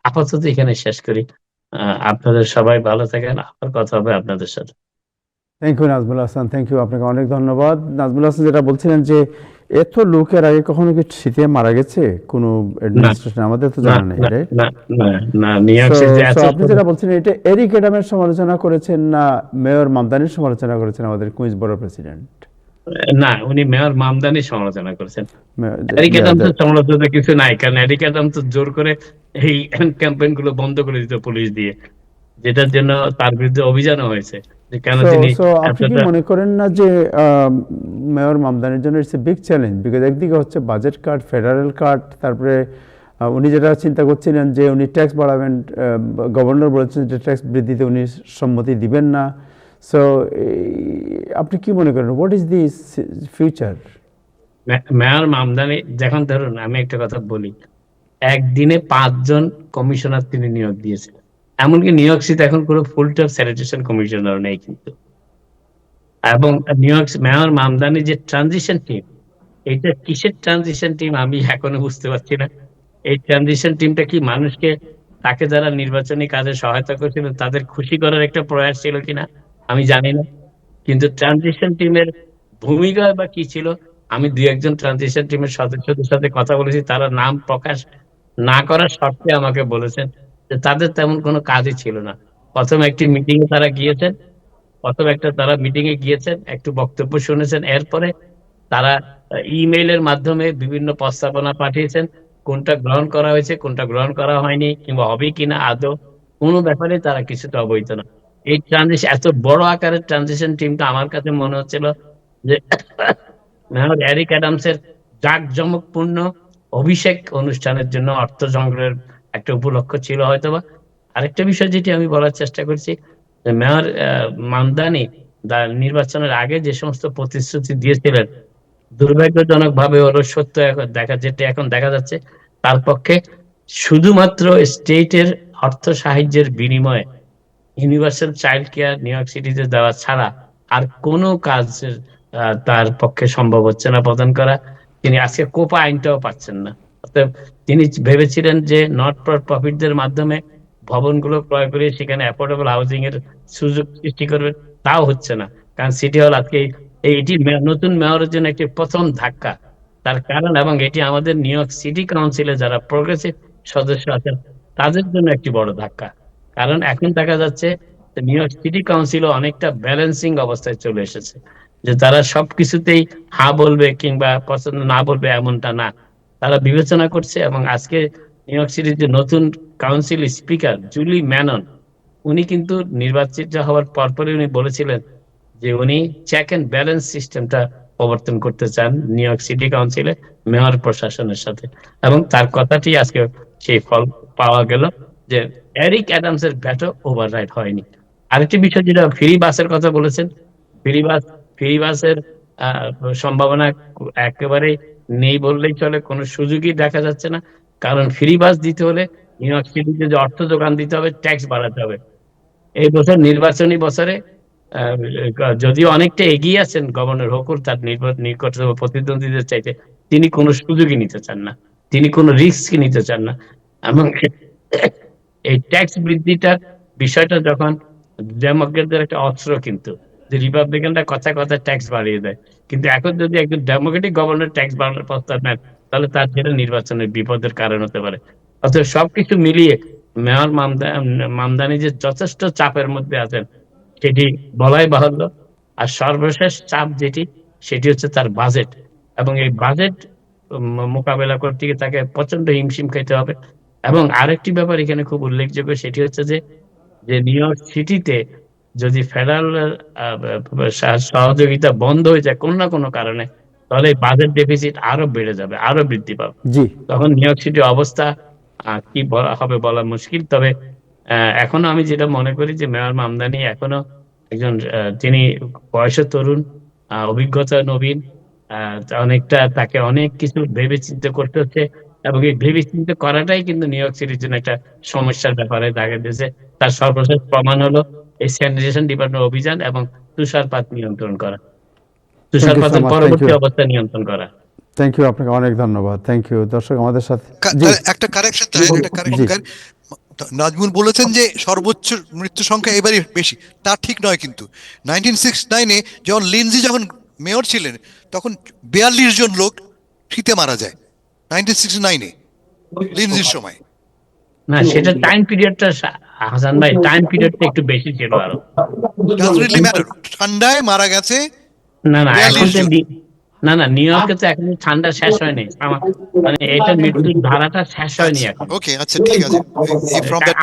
আপাতত এখানে শেষ করি। আপনাদের সবাই ভালো থাকেন, আবার কথা হবে আপনাদের সাথে। Thank you Nazmul Hasan, thank you, আপনাকে অনেক ধন্যবাদ। নাজমুল হাসান যেটা বলছিলেন যে এত লোকের আগে কখনো কি শীতে মারা গেছে কোনো অ্যাডমিনিস্ট্রেশন? আমাদের তো জানা নেই, রাইট? না, নিউ ইয়র্ক সিটি আপনি যেটা বলছিলেন এটা এরিক অ্যাডামের সমালোচনা করেছেন না মেয়র মামদানির সমালোচনা করেছেন আমাদের কুইন্স বরো প্রেসিডেন্ট? না, উনি মেয়র মামদানি সমালোচনা করেছেন। এরিক অ্যাডামসের সমালোচনা কিছু নাই, কারণ এরিক অ্যাডামস জোর করে এই ক্যাম্পেইন গুলো বন্ধ করে দিত পুলিশ দিয়ে, যেটার জন্য তার বিরুদ্ধে অভিযানও হয়েছে। আপনি কি মনে করেন না যে মেয়র মামদানির জন্য it's a big challenge? Because একদিকে হচ্ছে বাজেট কাট, ফেডারেল কাট, তারপরে উনি যেটা চিন্তা করছিলেন যে উনি ট্যাক্স বাড়াবেন, গভর্নর বলেছেন যে ট্যাক্স বৃদ্ধিতে উনি সম্মতি দিবেন না। সো আপনি কি মনে করেন, what is the future? Mayor Mamdani যখন, ধরুন আমি একটা কথা বলি, একদিনে 5 জন কমিশনার তিনি নিয়োগ দিয়েছেন। এমনকি নিউ ইয়র্ক সিটি এখন কোনো ফুল টাইম স্যানিটেশন কমিশনার নেই কিন্তু। এবং নিউ ইয়র্ক মেয়র মামদানি যে ট্রানজিশন টিম, এটা কিসের ট্রানজিশন টিম আমি এখনো বুঝতে পারছি না। এই ট্রানজিশন টিমটা কি মানুষকে, তাকে যারা নির্বাচনী কাজে সহায়তা করেছিল তাদের খুশি করার একটা প্রয়াস ছিল কিনা আমি জানি না, কিন্তু ট্রানজিশন টিমের ভূমিকা বা কি ছিল, আমি 2-1 ট্রানজিশন টিমের সদস্যদের সাথে কথা বলেছি, তারা নাম প্রকাশ না করার শর্তে আমাকে বলেছেন যে তাদের তেমন কোনো কাজই ছিল না। প্রথম একটা মিটিং এ গিয়েছেন, একটু বক্তব্য শুনেছেন, এরপরে তারা ইমেইলের মাধ্যমে বিভিন্ন প্রস্তাবনা পাঠিয়েছেন। কোনটা গ্রহণ করা হয়েছে, কোনটা গ্রহণ করা হয়নি, কিংবা হবে কিনা আদৌ, কোনো ব্যাপারে তারা কিছুটা অবহিত না। এই ট্রানজিশন, এত বড় আকারের ট্রানজিশন টিমটা আমার কাছে মনে হচ্ছিল যে মেয়র এরিক অ্যাডামসের জাঁকজমকপূর্ণ অভিষেক অনুষ্ঠানের জন্য অর্থ সংগ্রহের একটা উপলক্ষ ছিল হয়তোবা। আরেকটা বিষয় যেটি আমি বলার চেষ্টা করছি, যে মেয়র মামদানি নির্বাচনের আগে যে সমস্ত প্রতিশ্রুতি দিয়েছিলেন, দুর্ভাগ্যজনক ভাবে ওরা সত্য এখন দেখা যাচ্ছে তার পক্ষে শুধুমাত্র স্টেটের অর্থ সাহায্যের বিনিময়ে universal child care new York সিটিতে দেওয়া ছাড়া আর কোনো কাজ তার পক্ষে সম্ভব হচ্ছে না প্রদান করা। তিনি আজকে কোপা আইনটাও পাচ্ছেন না। অতএব তিনি ভেবেছিলেন যে নট ফর প্রফিটদের মাধ্যমে ভবনগুলো ক্রয় করে সেখানে অ্যাফোর্ডেবল হাউজিং এর সুযোগ সৃষ্টি করবে, তাও হচ্ছে না। কারণ সিটি হল আজকে এটি নতুন মেয়রের জন্য একটি প্রথম ধাক্কা। তার কারণ, এবং এটি আমাদের নিউ ইয়র্ক সিটি কাউন্সিলে যারা প্রগ্রেসিভ সদস্য আছেন তাদের জন্য একটি বড় ধাক্কা। কারণ এখন দেখা যাচ্ছে নিউ ইয়র্ক সিটি কাউন্সিলও অনেকটা ব্যালেন্সিং অবস্থায় চলে এসেছে, যে তারা সবকিছুতেই হ্যাঁ বলবে কিংবা পছন্দ না বলবে এমনটা না, তারা বিবেচনা করছে। এবং আজকে নিউ ইয়র্ক সিটির যে নতুন কাউন্সিল স্পিকার জুলি ম্যানন, উনি কিন্তু নির্বাচিত হওয়ার পরপরই উনি বলেছিলেন যে উনি চেক এন্ড ব্যালেন্স সিস্টেমটা প্রবর্তন করতে চান নিউ ইয়র্ক সিটি কাউন্সিলে মেয়র প্রশাসনের সাথে, এবং তার কথাটি আজকে সেই ফল পাওয়া গেল যে এরিক অ্যাডামসের ভেটো ওভাররাইড হয়নি। আরেকটি বিষয় যেটা ফ্রি বাসের কথা বলেছেন, ফ্রি বাস ফ্রি বাসের সম্ভাবনা একেবারে নেই বললেই চলে, কোনো সুযোগই দেখা যাচ্ছে না। কারণ ফ্রি বাস দিতে হলে নিউ ইয়র্ক সিটিতে যে অর্থ যোগান দিতে হবে, ট্যাক্স বাড়াতে হবে। এই বছর নির্বাচনী বছরে যদিও অনেকটা এগিয়ে আছেন গভর্নর হকুর তার নিকটতম প্রতিদ্বন্দ্বীদের চাইতে, তিনি কোনো সুযোগই নিতে চান না, তিনি কোনো রিস্ক নিতে চান না। এবং এই ট্যাক্স বৃদ্ধিটার বিষয়টা যখন ডেমোক্রেটদের একটা অস্ত্র, কিন্তু যে রিপাবলিকানরা কথা কথা ট্যাক্স বাড়িয়ে দেয়, কিন্তু এখন যদি একজন ডেমোক্রেটিক গভর্নর ট্যাক্স বাড়ানোর প্রস্তাব নেন, তাহলে তার যেটা নির্বাচনের বিপদের কারণ হতে পারে। অথবা সবকিছু মিলিয়ে মেয়র মামদানি যে যথেষ্ট চাপের মধ্যে আছেন সেটি বলাই বাহুল্য। আর সর্বশেষ চাপ যেটি, সেটি হচ্ছে তার বাজেট, এবং এই বাজেট মোকাবেলা করতে গিয়ে তাকে প্রচন্ড হিমশিম খাইতে হবে। এবং আরেকটি ব্যাপার এখানে খুব উল্লেখযোগ্য, সেটি হচ্ছে যে নিউ ইয়র্ক সিটিতে যদি ফেডারেল সহযোগিতা বন্ধ হয়ে যায় কোনো না কোনো কারণে, তাহলে বাজেট ডেফিসিট আরো বেড়ে যাবে, আরো বৃদ্ধি পাবে। জি, তখন নিউ ইয়র্ক সিটির অবস্থা কি হবে বলা মুশকিল। তবে এখনো আমি যেটা মনে করি যে মেয়র মামদানি এখনো একজন তিনি বয়সে তরুণ, অভিজ্ঞতা নবীন, অনেকটা তাকে অনেক কিছু ভেবে চিন্তা করতে হচ্ছে, এবং এই ভেবে চিন্তা করাটাই কিন্তু নিউ ইয়র্ক সিটির জন্য একটা সমস্যার ব্যাপারে দেখা দিয়েছে। তার সর্বশেষ প্রমাণ হলো এই স্যানিটেশন ডিপার্টমেন্ট অভিযান এবং তুষারপাত নিয়ন্ত্রণ করা, থ্যাংক ইউ সো তুষারপাতের মাচ, থ্যাংক পরবর্তী ইউ, অবস্থা নিয়ন্ত্রণ করা। থ্যাংক ইউ, আপনাকে অনেক ধন্যবাদ। Thank you. দর্শক আমাদের সাথে একটা কারেকশন নাজমুল বলেছেন যে সর্বোচ্চ মৃত্যু সংখ্যা এবারই বেশি, তা ঠিক নয়। কিন্তু 1969-এ যখন লিন্ডজি যখন মেয়র ছিলেন তখন 42 জন লোক শীতে মারা যায় 1969-এ লিন্ডজির সময়। না, সেটা টাইম পিরিয়ডটা হাসান ভাই, টাইম পিরিয়ডটা একটু বেশি ছিল আরো। ঠান্ডায় মারা গেছে না না, এখন 42 তো জন। না না, নিউ ইয়র্কে তো এখন ঠান্ডা শেষ হয়নি, মানে এটা মৃত্যুর ধারাটা শেষ হয়নি এখন। ওকে, আচ্ছা, ঠিক আছে। ফ্রম দ্যাট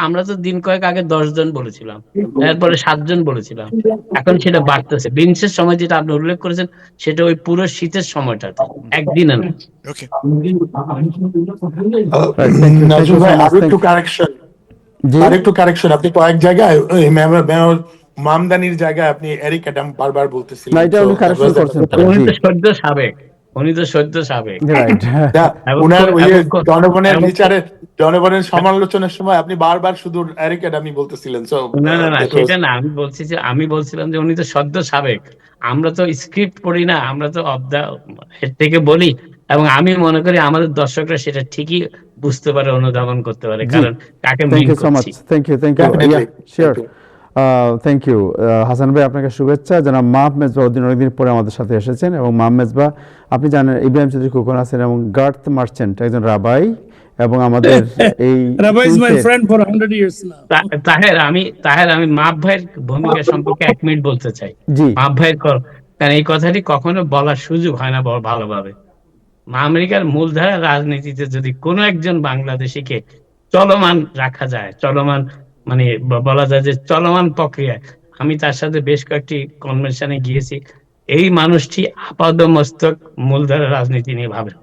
আমরা তো দিন কয়েক আগে 10 জন বলেছিলাম, এরপরে 7 জন বলেছিলাম, এখন সেটা বাড়তেছে। বিংশের সময় যেটা আপনি উল্লেখ করেছেন, সেটা ওই পুরো শীতের সময়টাতে, একদিনে না। ওকে, নাজমুল ভাই, আরেকটু কারেকশন। আপনি কয়েক জায়গায় মেয়র মামদানির জায়গায় আপনি এরিক অ্যাডাম বারবার বলতেছিলেন। না, এটা উনি কারেকশন করছেন। উনি তো সদ্য সাবেক, রাইট। উনার ওই জনগণের বিচারে, জনগণের সমালোচনার সময় আপনি বারবার শুধু এরিক অ্যাডামই বলতেছিলেন। না না না, সেটা না, আমি বলছিলাম যে উনি তো সদ্য সাবেক। আমরা তো স্ক্রিপ্ট পড়ি না, আমরা তো অফ দা হেড থেকে বলি, এবং আমি মনে করি আমাদের দর্শকরা সেটা ঠিকই বুঝতে পারে, অনুধাবন করতে পারে, কারণ কাকে thank mean you so much, করছি। Thank you, thank you, sure, thank you. Hasan ভাই, আপনাকে শুভেচ্ছা। জনাব মাহব মেজবা অনেকদিন পরে আমাদের সাথে এসেছেন, এবং মাহব মেজবা আপনি জানেন ইব্রাহিম চৌধুরী খোকন আছেন এবং গার্থ মার্চেন্ট একজন রাবাই, এবং আমাদের এই Rabbi is my friend for 100 years now. Taher, আমি মাপ ভাইয়ের ভূমিকা সম্পর্কে 1 মিনিট বলতে চাই। জি, মাপ ভাইয়ের কারণ এই কথাটি কখনো বলার সুযোগ হয় না ভালোভাবে। আমেরিকার মূলধারা রাজনীতিতে যদি কোনো একজন বাংলাদেশিকে চলমান রাখা যায়, চলমান মানে বলা যায় যে চলমান প্রক্রিয়ায়, আমি তার সাথে বেশ কয়েকটি কনভেনশনে গিয়েছি, এই মানুষটি আপাদমস্তক মূলধারা রাজনীতি নিয়ে ভাবেন।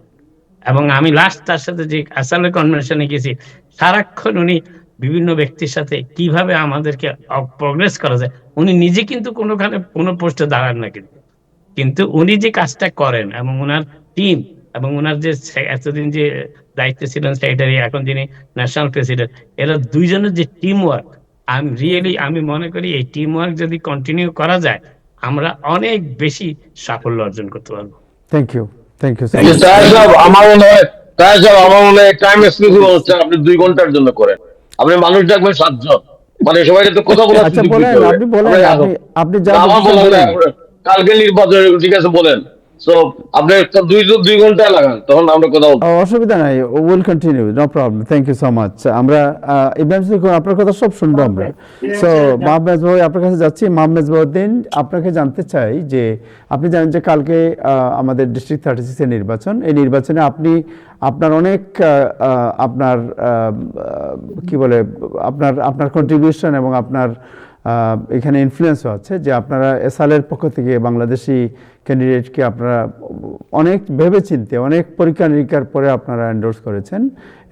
এবং আমি লাস্ট তার সাথে যে আসলে কনভেনশনে গেছি, সারাক্ষণ উনি বিভিন্ন ব্যক্তির সাথে কিভাবে আমাদেরকে প্রগ্রেস করা যায়, উনি নিজে কিন্তু কোনো পোস্টে দাঁড়ান না, কিন্তু উনি যে কাজটা করেন এবং ওনার টিম এবং ওনার যে এতদিন যে দায়িত্বে ছিলেন সেক্রেটারি, এখন যিনি ন্যাশনাল প্রেসিডেন্ট, এরা দুইজনের যে টিম ওয়ার্ক, আমি মনে করি এই টিম ওয়ার্ক যদি কন্টিনিউ করা যায়, আমরা অনেক বেশি সাফল্য অর্জন করতে পারবো। Thank you, thank you. আমার মনে হয় টাইম এক্সক্লুসিভ অনুষ্ঠান আপনি 2 ঘন্টার জন্য করেন, আপনি মানুষ ডাকবেন 7 জন, মানে সবাইকে তো কথা বলার আচ্ছা, সুযোগ বলেন, দিতে হবে। আপনি বলেন, আপনি যা আমার বলছেন বলা বলেন। কালকে নির্বাচন, ঠিক আছে বলেন। সো আপনি একটা 2 ঘন্টা লাগান, তখন আমরা কথা বলবো। অসুবিধা নাই, will continue, no problem. Thank you so much. আমরা ইব্রাহিম চৌধুরী খোকন, আপনার কথা সব শুনবো আমরা। সো মাহব মেজবা ভাই, আপনার কাছে যাচ্ছি। মাহব মেজবাউদ্দিন, আপনাকে জানতে চাই যে আপনি জানেন যে কালকে আমাদের ডিস্ট্রিক্ট 36 এর নির্বাচন। এই নির্বাচনে আপনার অনেক আপনার কি বলে আপনার কন্ট্রিবিউশন এবং আপনার এখানে ইনফ্লুয়েন্সও আছে যে আপনারা এসআলের পক্ষ থেকে বাংলাদেশি ক্যান্ডিডেটকে আপনারা অনেক ভেবেচিন্তে অনেক পরীক্ষা নিরীক্ষার পরে আপনারা এন্ডোর্স করেছেন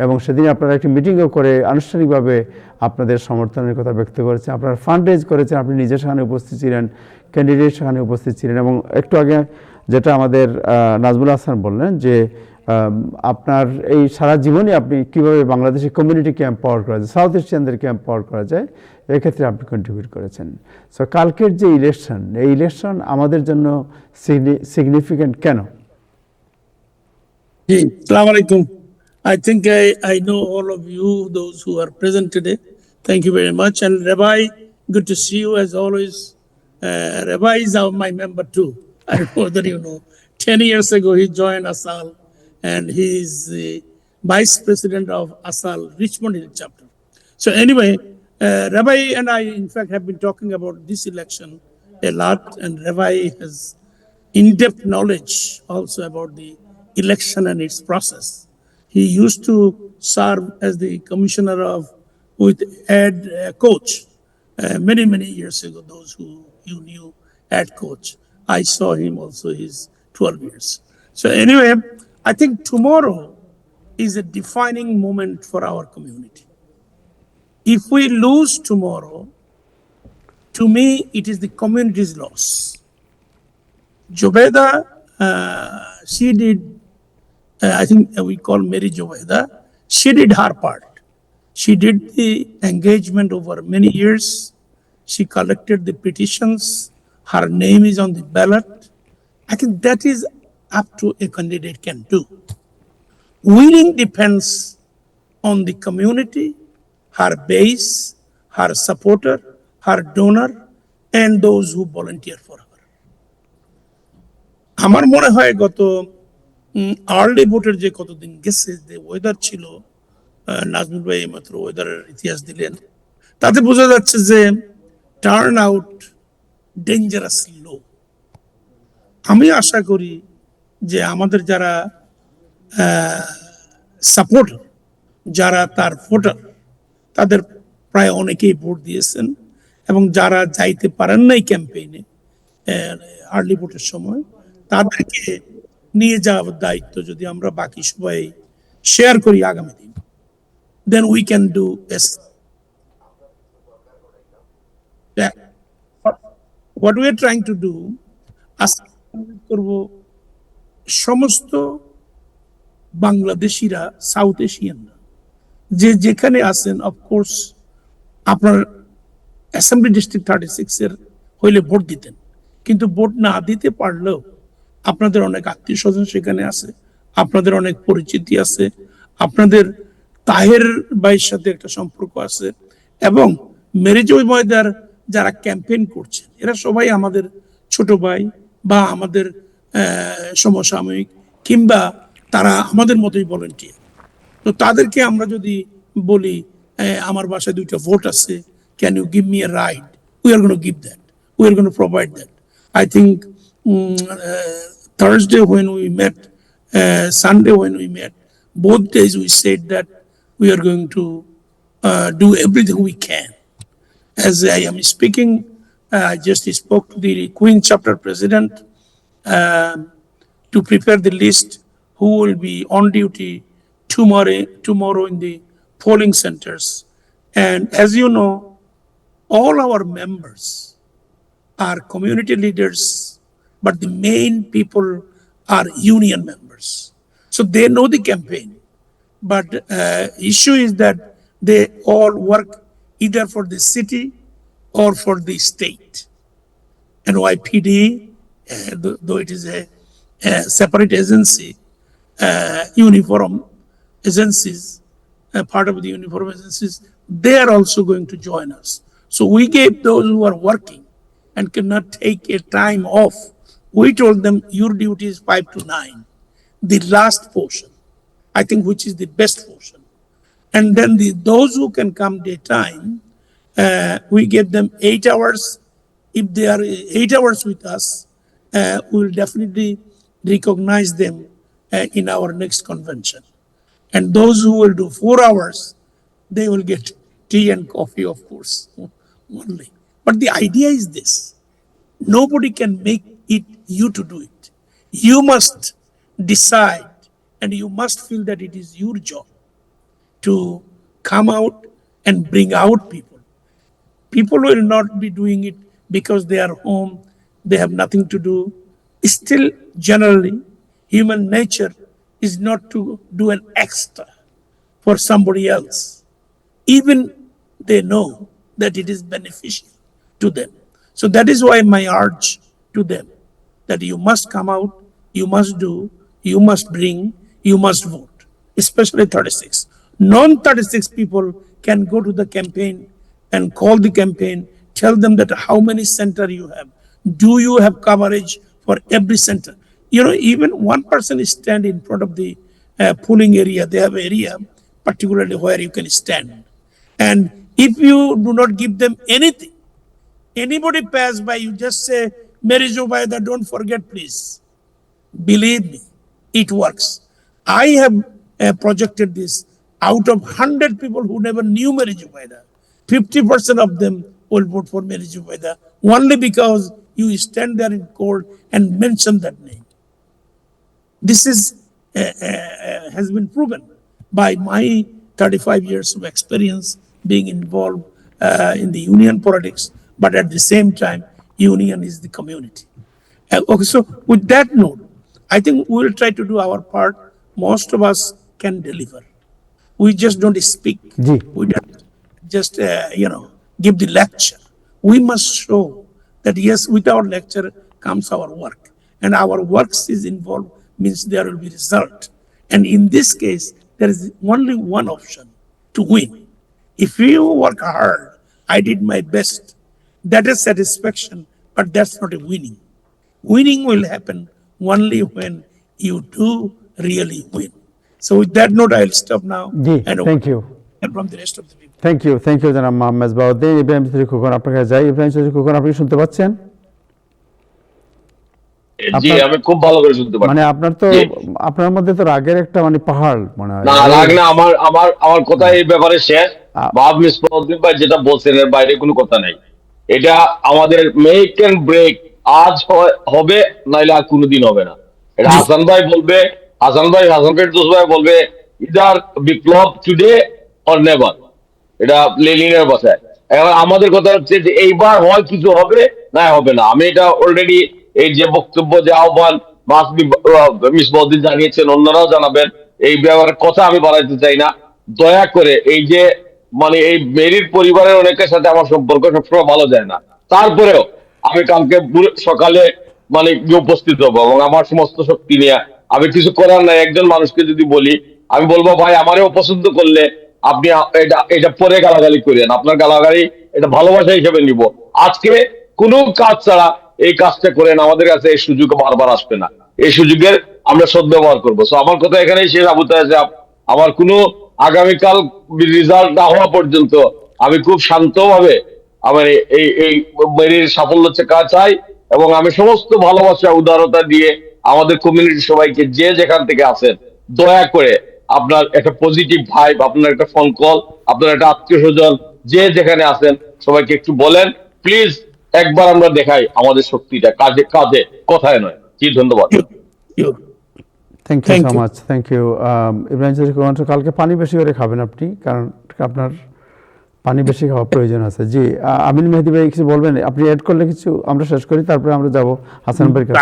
এবং সেদিন আপনারা একটি মিটিংও করে আনুষ্ঠানিকভাবে আপনাদের সমর্থনের কথা ব্যক্ত করেছেন, আপনারা ফান্ড রেজ করেছেন, আপনি নিজে সেখানে উপস্থিত ছিলেন, ক্যান্ডিডেট সেখানে উপস্থিত ছিলেন এবং একটু আগে যেটা আমাদের নাজমুল হাসান বললেন যে আপনার এই সারা জীবনে আপনি কীভাবে বাংলাদেশি কমিউনিটিকে এম্পাওয়ার করা যায়, সাউথ এশিয়ানদেরকে এম্পাওয়ার করা যায়, এক্ষেত্রে আপনি কন্ট্রিবিউট করেছেন। সো কালকের যে ইলেকশন, এই ইলেকশন আমাদের জন্য সিগনিফিক্যান্ট কেন? Assalamu alaikum. I think I know all of you, those who are present today. Thank you very much. And Rabbi, good to see you as always. Rabbi is my member too. I don't know whether you know. 10 years ago, he joined ASAL and he is the vice president of ASAL Richmond Hill chapter. So anyway, Rabbi and I, in fact, have been talking about this election a lot, and Rabbi has in-depth knowledge also about the election and its process. He used to serve as the commissioner of with head coach many years ago. Those who you knew head coach, I saw him also his 12 years. So anyway, I think tomorrow is a defining moment for our community. If we lose tomorrow, to me, it is the community's loss. Jobeda, she did, I think we call Mary Jobeda, she did her part. She did the engagement over many years. She collected the petitions. Her name is on the ballot. I think that is up to a candidate can do. Winning depends on the community, her base, her supporter, her donor, and those who volunteer for her. আমার মনে হয় গত early ভোটের যে কতদিন গেছে যে weather ছিল, নাজমুল ভাই মাত্র ওয়েদারের ইতিহাস দিলেন, তাতে বোঝা যাচ্ছে যে টার্ন আউট ডেঞ্জারাসলি লো। আমি আশা করি যে আমাদের যারা সাপোর্টার, যারা তার ভোটার, তাদের প্রায় অনেকেই ভোট দিয়েছেন এবং যারা যাইতে পারেন নাই ক্যাম্পেইনে আর্লি ভোটের সময়, তাদেরকে নিয়ে যাওয়ার দায়িত্ব যদি আমরা বাকি সবাই শেয়ার করি আগামী দিন, then we can do this. What we are trying to do, করব সমস্ত বাংলাদেশিরা, সাউথ এশিয়ানরা যে যেখানে আছেন, অফকোর্স আপনার অ্যাসেম্বলি ডিস্ট্রিক্ট 36 এর হইলে ভোট দিতেন, কিন্তু ভোট না দিতে পারলেও আপনাদের অনেক আত্মীয় স্বজন সেখানে আছে, আপনাদের অনেক পরিচিতি আছে, আপনাদের তাহের ভাইয়ের সাথে একটা সম্পর্ক আছে, এবং মেরিজয় ময়দার যারা ক্যাম্পেইন করছেন এরা সবাই আমাদের ছোট ভাই বা আমাদের সমসাময়িক, কিংবা তারা আমাদের মতোই ভলান্টিয়ার। তো তাদেরকে আমরা যদি বলি আমার বাসায় 2টা ভোট আছে, can you give me a ride, we are gonna give that, we are gonna provide that. I think Thursday when we met, Sunday when we met, both days we said that we are going to do everything we can. As I am speaking, I just spoke to the Queen Chapter President to prepare the list who will be on duty tomorrow in the polling centers. And as you know, all our members are community leaders, but the main people are union members. So they know the campaign. But issue is that they all work either for the city or for the state. NYPD, though it is a separate agency, uniform agencies, part of the uniform agencies, they are also going to join us. So we gave those who are working and cannot take a time off, we told them your duty is 5 to 9, the last portion, I think, which is the best portion. And then those who can come daytime, we give them 8 hours. If they are 8 hours with us, we will definitely recognize them in our next convention. And those who will do 4 hours, they will get tea and coffee, of course, only. But the idea is this: nobody can make it you to do it. You must decide, and you must feel that it is your job to come out and bring out people. People will not be doing it because they are home, they have nothing to do. Still, generally, human nature is not to do an extra for somebody else, even they know that it is beneficial to them. So that is why my urge to them that you must come out, you must do, you must bring, you must vote, especially 36. Non-36 people can go to the campaign and call the campaign, tell them that how many center you have. Do you have coverage for every center? You know, even one person is stand in front of the polling area. They have area particularly where you can stand. And if you do not give them anything, anybody pass by, you just say, Mary Zubaida, don't forget, please. Believe me, it works. I have projected this. Out of 100 people who never knew Mary Zubaida, 50% of them will vote for Mary Zubaida only because you stand there in court and mention that name. This is has been proven by my 35 years of experience being involved in the union politics, but at the same time, union is the community. Okay, so with that note, I think we will try to do our part. Most of us can deliver. We just don't speak. Ji. We don't just, give the lecture. We must show that yes, with our lecture comes our work. And our works is involved means there will be result. And in this case, there is only one option to win. If you work hard, I did my best, that is satisfaction, but that's not a winning. Winning will happen only when you do really win. So with that note, I'll stop now. G, and thank you. and from the rest of the people. Thank you জনাব মোহাম্মদ বাউদ্দিন। ইব্রাহিম চৌধুরী খোকন আপনার কাছে যাই। ইব্রাহিম চৌধুরী খোকন, আপনি শুনতে পাচ্ছেন? জি, আমি খুব ভালো করে শুনতে পাচ্ছি। মানে আপনার মধ্যে তো রাগের একটা মানে পাহাড় মনে হয়। না, রাগ না, আমার কথা এই ব্যাপারে শেষ। বাব মিসবাউদ্দিন ভাই যেটা বলছেন এর বাইরে কোনো কথা নাই। এটা আমাদের মেক এন্ড ব্রেক, আজ হবে নাইলে আর কোনোদিন হবে না। এটা হাসান ভাই বলবে, হাসান ফেরদৌস ভাই বলবে, either Biplab today or never. এটা লেনিনের ভাষায়। এখন আমাদের কথা হচ্ছে যে এইবার হয় কিছু হবে, না হবে না। আমি এটা অলরেডি এই যে বক্তব্য, যে আহ্বান মিসবাউদ্দিন জানিয়েছেন, অন্যরাও জানাবেন, এই ব্যাপারে কথা আমি বাড়াইতে চাই না। দয়া করে এই যে মানে এই মেরির পরিবারের অনেকের সাথে আমার সম্পর্ক সবসময় ভালো যায় না, তারপরেও আমি কালকে সকালে মানে উপস্থিত হবো এবং আমার সমস্ত শক্তি নিয়ে। আমি কিছু করার নাই। একজন মানুষকে যদি বলি, আমি বলবো ভাই আমারও পছন্দ করলে আপনি এটা পরে গালাগালি করেন, আপনার গালাগালি এটা ভালোবাসা হিসেবে নিব। আজকে কোনো কাজ ছাড়া এই কাজটা করেন, আমাদের কাছে এই সুযোগ বারবার আসবে না। এই সুযোগের আমরা সদ্ব্যবহার করবো। সো আমার কথা এখানেই শেষ। আবু তাহের সাহেব, আমার কোনো আগামীকাল রেজাল্ট না হওয়া পর্যন্ত আমি খুব শান্তভাবে আমার এই মেরির সাফল্য চাই এবং আমি সমস্ত ভালোবাসা উদারতা দিয়ে আমাদের কমিউনিটির সবাইকে, যে যেখান থেকে আছেন, দয়া করে আপনার একটা পজিটিভ ভাইব, আপনার একটা ফোন কল, আপনার একটা আত্মীয় স্বজন যে যেখানে আছেন সবাইকে একটু বলেন প্লিজ, একবার আমরা দেখাই আমাদের শক্তিটা কাজে কাজে, কথায় নয়। জি, ধন্যবাদ। Thank you so much, thank you. Ibrahim Chowdhury Khokon, কালকে পানি বেশি করে খাবেন আপনি, কারণ আপনার পানি বেশি খাওয়া প্রয়োজন আছে। জি, আমিন মেহেদী ভাই কিছু বলবেন? আপনি এড করলে কিছু আমরা শেষ করি, তারপরে আমরা যাব হাসান ভাইয়ের কাছে।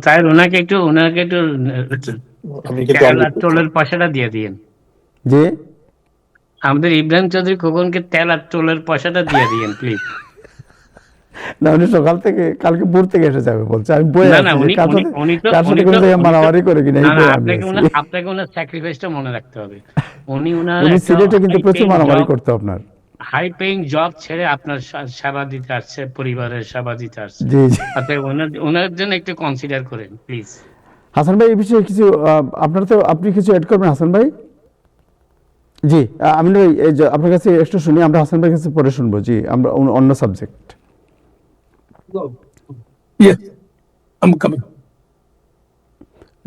তাহের ওনাকে একটু টোলের পয়সাটা দিয়ে দিন। জি, আমাদের ইব্রাহিম চৌধুরী খোকনকে তেল আর টোলের পয়সাটা দিয়ে দিন প্লিজ। না, উনি সকাল থেকে কালকে ভোর থেকে এসে যাবে বলছে। আমি বই মারামারি করে কিনা, আপনাকে ওনার স্যাক্রিফাইসটা মনে রাখতে হবে। উনি সিলেটে কিন্তু প্রচুর মারামারি করতে, আপনার হাই পেইং জব ছেড়ে আপনার সেবা দিতে আসছে, পরিবারের সেবা দিতে আসছে। জি জি, ওনার জন্য একটু কনসিডার করেন প্লিজ। হাসান ভাই এই বিষয়ে কিছু আপনি কিছু এড করবেন হাসান ভাই? জি, আমিন ভাই আপনার কাছে একটু শুনি, আমরা হাসান ভাইয়ের কাছে পরে শুনবো। জি, আমরা অন্য subject. Yes, I'm coming.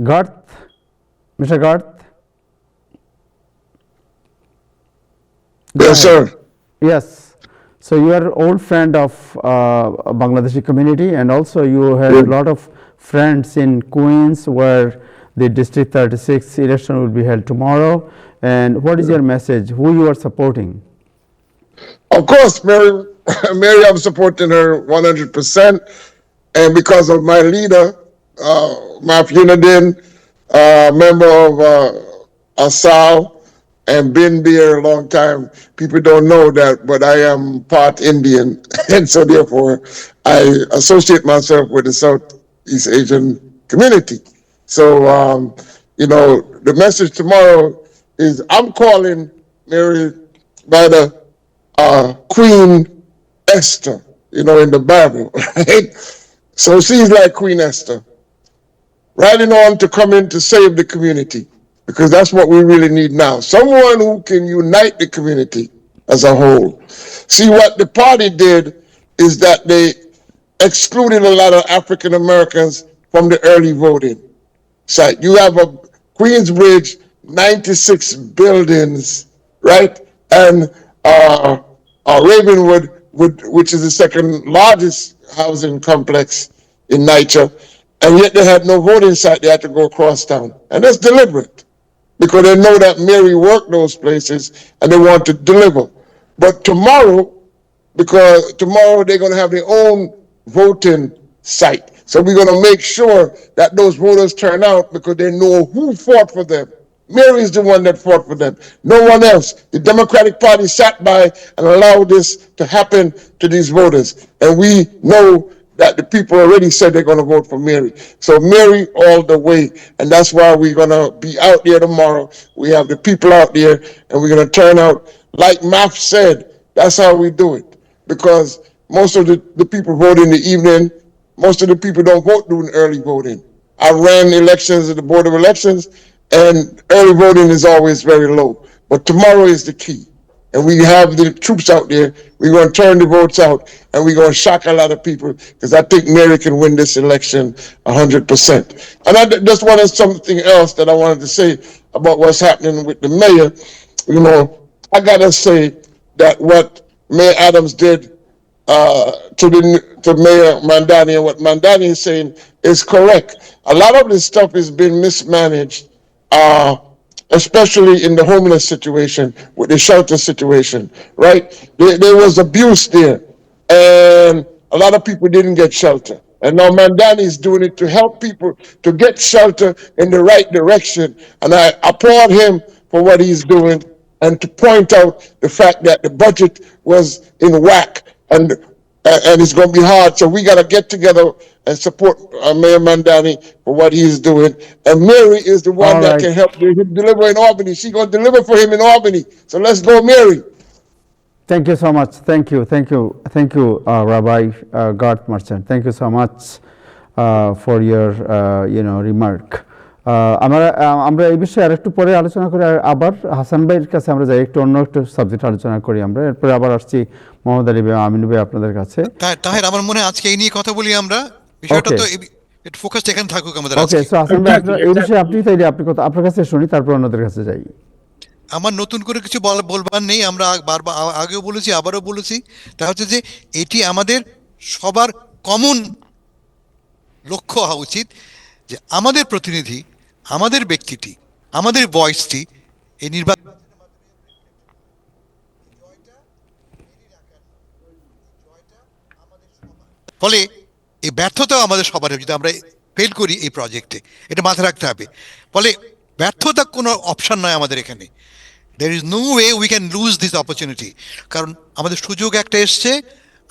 Garth, Mr. Garth. Yes, sir. Yes. So you are old friend of Bangladeshi community, and also you have a lot of friends in Queens where the District 36 election will be held tomorrow. And what is your message? Who you are supporting? Of course, Mary, Mary, I'm supporting her 100%. And because of my leader, Maf Unadin, member of Asal, and been there a long time. People don't know that, but I am part Indian. And so therefore, I associate myself with the Southeast Asian community. So, the message tomorrow is I'm calling Mary by the Queen Esther, in the Bible, right? So she's like Queen Esther, riding on to come in to save the community, because that's what we really need now. Someone who can unite the community as a whole. See, what the party did is that they excluded a lot of African Americans from the early voting site. You have a Queensbridge, 96 buildings, right? And Ravenwood, which is the second largest housing complex in Niger, and yet they had no voting site. They had to go across town. And that's deliberate, because they know that Mary worked those places and they want to deliver. But tomorrow, because tomorrow they're going to have their own voting site. So we're going to make sure that those voters turn out, because they know who fought for them. Mary is the one that fought for them, no one else. The Democratic Party sat by and allowed this to happen to these voters. And we know that the people already said they're going to vote for Mary. So Mary all the way. And that's why we're going to be out there tomorrow. We have the people out there, and we're going to turn out. Like Maf said, that's how we do it. Because most of the people vote in the evening. Most of the people don't vote during early voting. I ran elections at the Board of Elections, and early voting is always very low. But tomorrow is the key. And we have the troops out there. We're going to turn the votes out, and we're going to shock a lot of people, because I think Mary can win this election 100%. And I just wanted something else that I wanted to say about what's happening with the mayor. I got to say that what Mayor Adams did to Mayor Mandani, and what Mandani is saying is correct. A lot of this stuff is being mismanaged, especially in the homeless situation, with the shelter situation, right? There was abuse there, and a lot of people didn't get shelter. And now Mandani is doing it to help people to get shelter in the right direction. And I applaud him for what he's doing, and to point out the fact that the budget was in whack, and it's going to be hard. So we got to get together and support Mayor Mandani for what he's doing. And Mary is the one that can help him deliver in Albany. She's going to deliver for him in Albany. So let's go, Mary. Thank you so much. Thank you, Rabbi Garth Merchant. Thank you so much for your remark. আমরা এই বিষয়ে আরেকটু পরে আলোচনা করি। আবার হাসান ভাইয়ের কাছে আমরা যাই, একটু অন্য একটু সাবজেক্ট আলোচনা করি আমরা। এরপরে আবার আসছি মোহাম্মদ আলী ভাই, আমিন ভাই আপনাদের কাছে। তাহের, আমার মনে হয় আজকে এই নিয়ে কথা বলি আমরা। বিষয়টা তো একটু ফোকাস এখানে থাকুক আমাদের। ওকে, সো হাসান ভাই এই বিষয়ে আপনি তাইলে আপনার কাছে শুনি, তারপর অন্যদের কাছে যাই। আমার নতুন করে কিছু বলবার নেই। আমরা বারবার আগেও বলেছি, আবারও বলেছি। তা হচ্ছে যে এটি আমাদের সবার কমন লক্ষ্য হওয়া উচিত, যে আমাদের প্রতিনিধি, আমাদের ব্যক্তিটি, আমাদের ভয়েসটি এই নির্বাচন। ফলে এই ব্যর্থতাও আমাদের সবার, যদি আমরা ফেল করি এই প্রজেক্টে, এটা মাথায় রাখতে হবে। ফলে ব্যর্থতা কোনো অপশন নয় আমাদের এখানে। There is no way we can lose this opportunity. কারণ আমাদের সুযোগ একটা এসছে,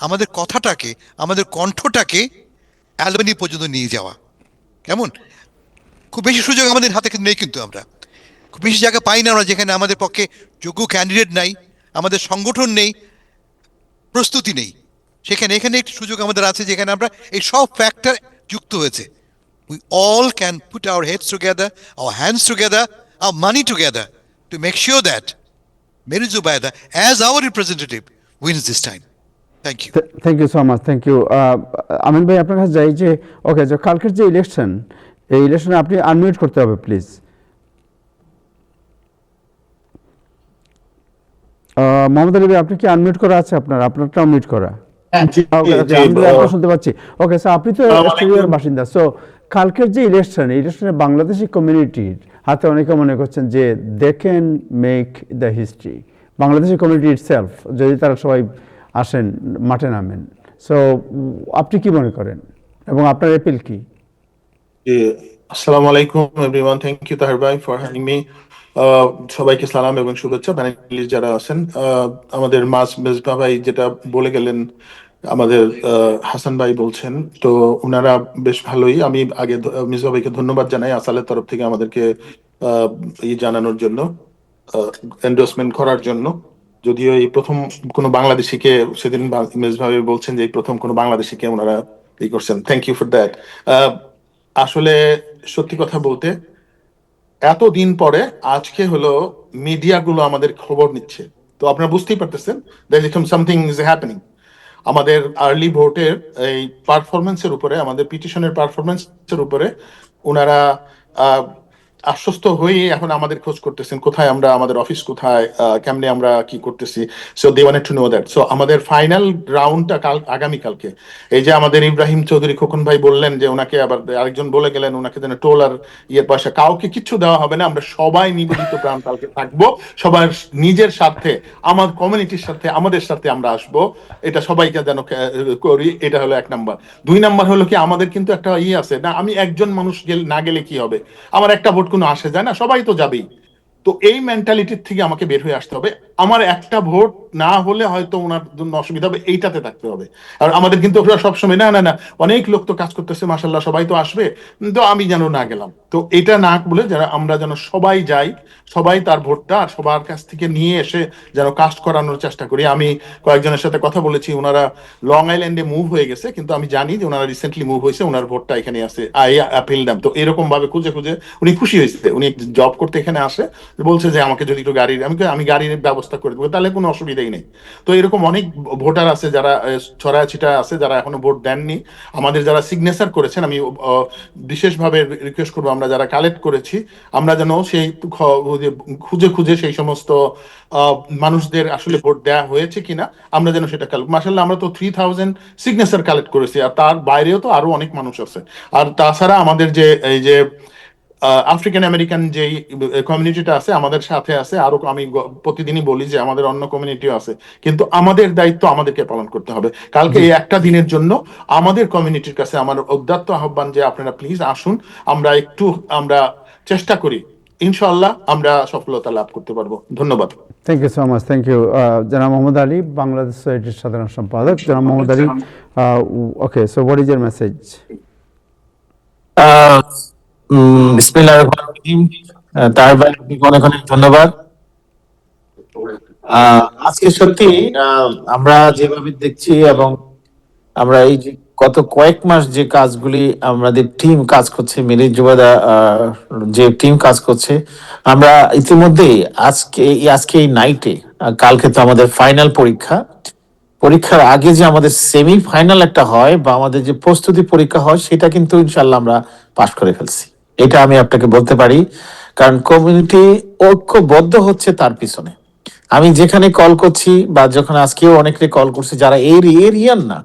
আমাদের কথাটাকে, আমাদের কণ্ঠটাকে অ্যালবানি পর্যন্ত নিয়ে যাওয়া। কেমন খুব বেশি সুযোগ আমাদের হাতে নেই, কিন্তু আমরা খুব বেশি জায়গা পাই না আমরা, যেখানে আমাদের পক্ষে যোগ্য ক্যান্ডিডেট নাই, আমাদের সংগঠন নেই, প্রস্তুতি নেই। এখানে একটি সুযোগ আমাদের আছে, যেখানে আমরা এই সব ফ্যাক্টর যুক্ত হয়েছে। We all can put our heads together, our hands together, our money together to make sure that Mary Zubaida, as our representative, wins this time. Thank you. Thank you so much. Thank you. আমিন ভাই আপনার কাছে যাই, যে ওকে, যে কালকের যে election, এই ইলেকশনে আপনি আনমিউট করতে হবে প্লিজ। মোহাম্মদ আলী ভাই, আপনি কি আনমিউট করা আছে আপনারটা মিউট করা? জি, Okay, জি, আমি আপনার শুনতে পাচ্ছি। ওকে, সো আপনি তো অস্ট্রেলিয়ার বাসিন্দা, সো কালকের যে ইলেকশনে বাংলাদেশি কমিউনিটির হাতে অনেকে মনে করছেন যে they can make the history, Bangladeshi community itself, যদি তারা সবাই আসেন, মাঠে নামেন। সো আপনি কি মনে করেন এবং আপনার অ্যাপিল কি? জি, আসসালামু আলাইকুম এভরিওয়ান, থ্যাংক ইউ তাহের ভাই ফর হ্যাভিং মি। সবাইকে সালাম এবং শুভেচ্ছা, প্যানেলিস্ট যারা আছেন। আমাদের মেজবা ভাই যেটা বলে গেলেন, আমাদের হাসান ভাই বলছেন, তো ওনারা বেশ ভালোই। আমি আগে মেজবা ভাইকে ধন্যবাদ জানাই আসালের তরফ থেকে আমাদেরকে জানানোর জন্য, এন্ডোর্সমেন্ট করার জন্য। যদিও এই প্রথম কোনো বাংলাদেশিকে, সেদিন মেজবা ভাই বলছেন যে এই প্রথম কোনো বাংলাদেশিকে ওনারা করছেন, থ্যাংক ইউ ফর দ্যাট। আসলে সত্যি কথা বলতে এতদিন পরে আজকে হলো মিডিয়াগুলো আমাদের খবর নিচ্ছে, তো আপনারা বুঝতেই পারতেছেন সামথিং ইজ হ্যাপেনিং। আমাদের আর্লি ভোটের এই পারফরমেন্সের উপরে, আমাদের পিটিশনের পারফরমেন্সের উপরে ওনারা আশ্বস্ত হয়ে এখন আমাদের খোঁজ করতেছেন, কোথায় আমরা, আমাদের অফিস কোথায়, কেমনে আমরা কি করতেছি। So they wanted to know that. So আমাদের ফাইনাল রাউন্ডটা আগামীকালকে। এই যে আমাদের ইব্রাহিম চৌধুরী খোকন ভাই বললেন যে ওনাকে আবার আরেকজন বলে গেলেন, ওনাকে যেন টোল আর পয়সা কাউকে কিচ্ছু দেওয়া হবে না, আমরা সবাই নিবেদিত প্রাণ কালকে থাকবো, সবার নিজের স্বার্থে, আমার কমিউনিটির সাথে, আমাদের সাথে আমরা আসবো, এটা সবাইকে যেন করি। এটা হলো 1 নাম্বার। 2 নাম্বার হলো কি, আমাদের কিন্তু একটা আছে না, আমি একজন মানুষ না গেলে কি হবে, আমার একটা ভোট কোনো আসে যায় না, সবাই তো যাবেই। তো এই মেন্টালিটির থেকে আমাকে বের হয়ে আসতে হবে। আমার একটা ভোট না হলে হয়তো ওনার জন্য অসুবিধা হবে, এইটাতে থাকতে হবে। আর আমাদের কিন্তু ওরা সবসময় না না না, অনেক লোক তো কাজ করতেছে, মাসাল্লাহ সবাই তো আসবে, তো আমি যেন না গেলাম। তো এটা না বলে যারা আমরা যেন সবাই যাই, সবাই তার ভোটটা সবার কাছ থেকে নিয়ে এসে যেন কাস্ট করানোর চেষ্টা করি। আমি কয়েকজনের সাথে কথা বলেছি, ওনারা লং আইল্যান্ডে মুভ হয়ে গেছে, কিন্তু আমি জানি যে ওনারা রিসেন্টলি মুভ হয়েছে, ওনার ভোটটা এখানে আছে, আই অ্যাপিল দেম। তো এরকম ভাবে খুঁজে খুঁজে উনি খুশি হয়েছে, উনি জব করতে এখানে আসে, বলছে যে আমাকে যদি একটু গাড়ির, আমি গাড়ির ব্যবস্থা করে দেবো, তাহলে কোনো অসুবিধাই নেই। তো এরকম অনেক ভোটার আছে যারা ছড়ায় ছিটায় আছে, যারা এখনো ভোট দেননি। আমাদের যারা সিগনেচার করেছেন, আমি বিশেষভাবে রিকোয়েস্ট করবো, আমরা যারা কালেক্ট করেছি, আমরা যেন সেই খুঁজে খুঁজে সেই সমস্ত মানুষদের আসলে ভোট দেওয়া হয়েছে কিনা আমরা যেন সেটা কালেক্ট। মাসাল্লাহ আমরা তো 3000 সিগনেচার কালেক্ট করেছি, আর তার বাইরেও তো আরো অনেক মানুষ আছে। আর তাছাড়া আমাদের যে এই যে আফ্রিকান আমেরিকান যে কমিউনিটিটা আছে আমাদের সাথে আছে, আরো আমি প্রতিদিনই বলি যে আমাদের অন্য কমিউনিটিও আছে, কিন্তু আমাদের দায়িত্ব আমাদেরকে পালন করতে হবে। কালকে এই একটা দিনের জন্য আমাদের কমিউনিটির কাছে আমার উদাত্ত আহ্বান যে আপনারা প্লিজ আসুন, আমরা চেষ্টা করি, ইনশাআল্লাহ আমরা সফলতা লাভ করতে পারবো। ধন্যবাদ। Thank you so much, thank you. জনাব মোহাম্মদ আলী, বাংলাদেশ সোসাইটির সাধারণ সম্পাদক। জনাব Mohammad Ali, okay, so what is your message? বিসমিল্লাহির রহমানির রহিম। তার ভাই অনেক অনেক ধন্যবাদ। আজকে সত্যি আমরা যেভাবে দেখছি এবং আমরা এই যে গত কয়েক মাস যে কাজগুলি আমাদের টিম কাজ করছে, মিলি জুবাদা যে টিম কাজ করছে, আমরা ইতিমধ্যে আজকে এই নাইটে, কালকে তো আমাদের ফাইনাল পরীক্ষার আগে যে আমাদের সেমি ফাইনাল একটা হয় বা আমাদের যে প্রস্তুতি পরীক্ষা হয়, সেটা কিন্তু ইনশাল্লাহ আমরা পাশ করে ফেলছি, এটা আমি আপনাকে বলতে পারি। কারণ কমিউনিটি ঐক্যবদ্ধ হচ্ছে তার পিছনে। আমি যেখানে কল করছি বা যখন আজকেও অনেকে কল করছে যারা এরিয়ান না,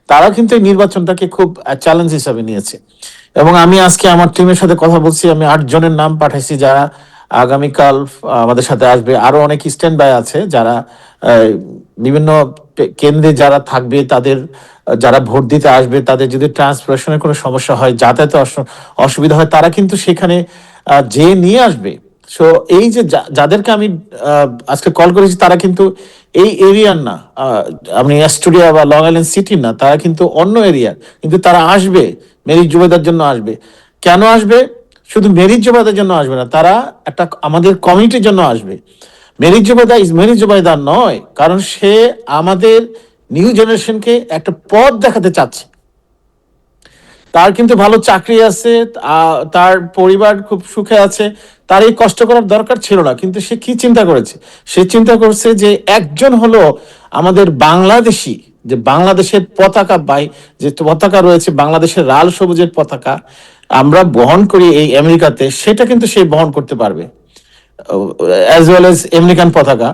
তারা কিন্তু এই নির্বাচনটাকে খুব চ্যালেঞ্জ হিসাবে নিয়েছে। এবং আমি আজকে আমার টিমের সাথে কথা বলছি, আমি 8 জনের নাম পাঠাইছি যারা আগামীকাল আমাদের সাথে আসবে। আরো অনেক স্ট্যান্ড বাই আছে যারা বিভিন্ন কেন্দ্রে যারা থাকবে, তাদের যারা ভোট দিতে আসবে, তাদের যদি ট্রান্সপোর্টেশনের কোনো সমস্যা হয়, যাতায়াতে অসুবিধা হয়, তারা কিন্তু সেখানে যে নিয়ে আসবে। সো এই যে যাদেরকে আমি আজকে কল করেছি, তারা কিন্তু এই এরিয়ার না, আপনি অ্যাস্টোরিয়া বা লং আইল্যান্ড সিটির না, তারা কিন্তু অন্য এরিয়ার, কিন্তু তারা আসবে মেরিট জুবাইদার জন্য আসবে। কেন আসবে? শুধু মেরিট জুবাইদার জন্য আসবে না, তারা একটা আমাদের কমিউনিটির জন্য আসবে। মেরিট জুবাইদা নয়, কারণ সে আমাদের নিউ জেনারেশনকে একটা পথ দেখাতে চাচ্ছে। তার কিন্তু ভালো চাকরি আছে, তার পরিবার খুব সুখে আছে, তার এই কষ্ট করার দরকার ছিল না। কিন্তু সে কি চিন্তা করেছে? সে চিন্তা করছে যে একজন হলো আমাদের বাংলাদেশি, যে বাংলাদেশের পতাকা যে পতাকা রয়েছে, বাংলাদেশের লাল সবুজের পতাকা আমরা বহন করি এই আমেরিকাতে, সেটা কিন্তু সে বহন করতে পারবে। অ্যাজ ওয়েল এজ আমেরিকান পতাকা।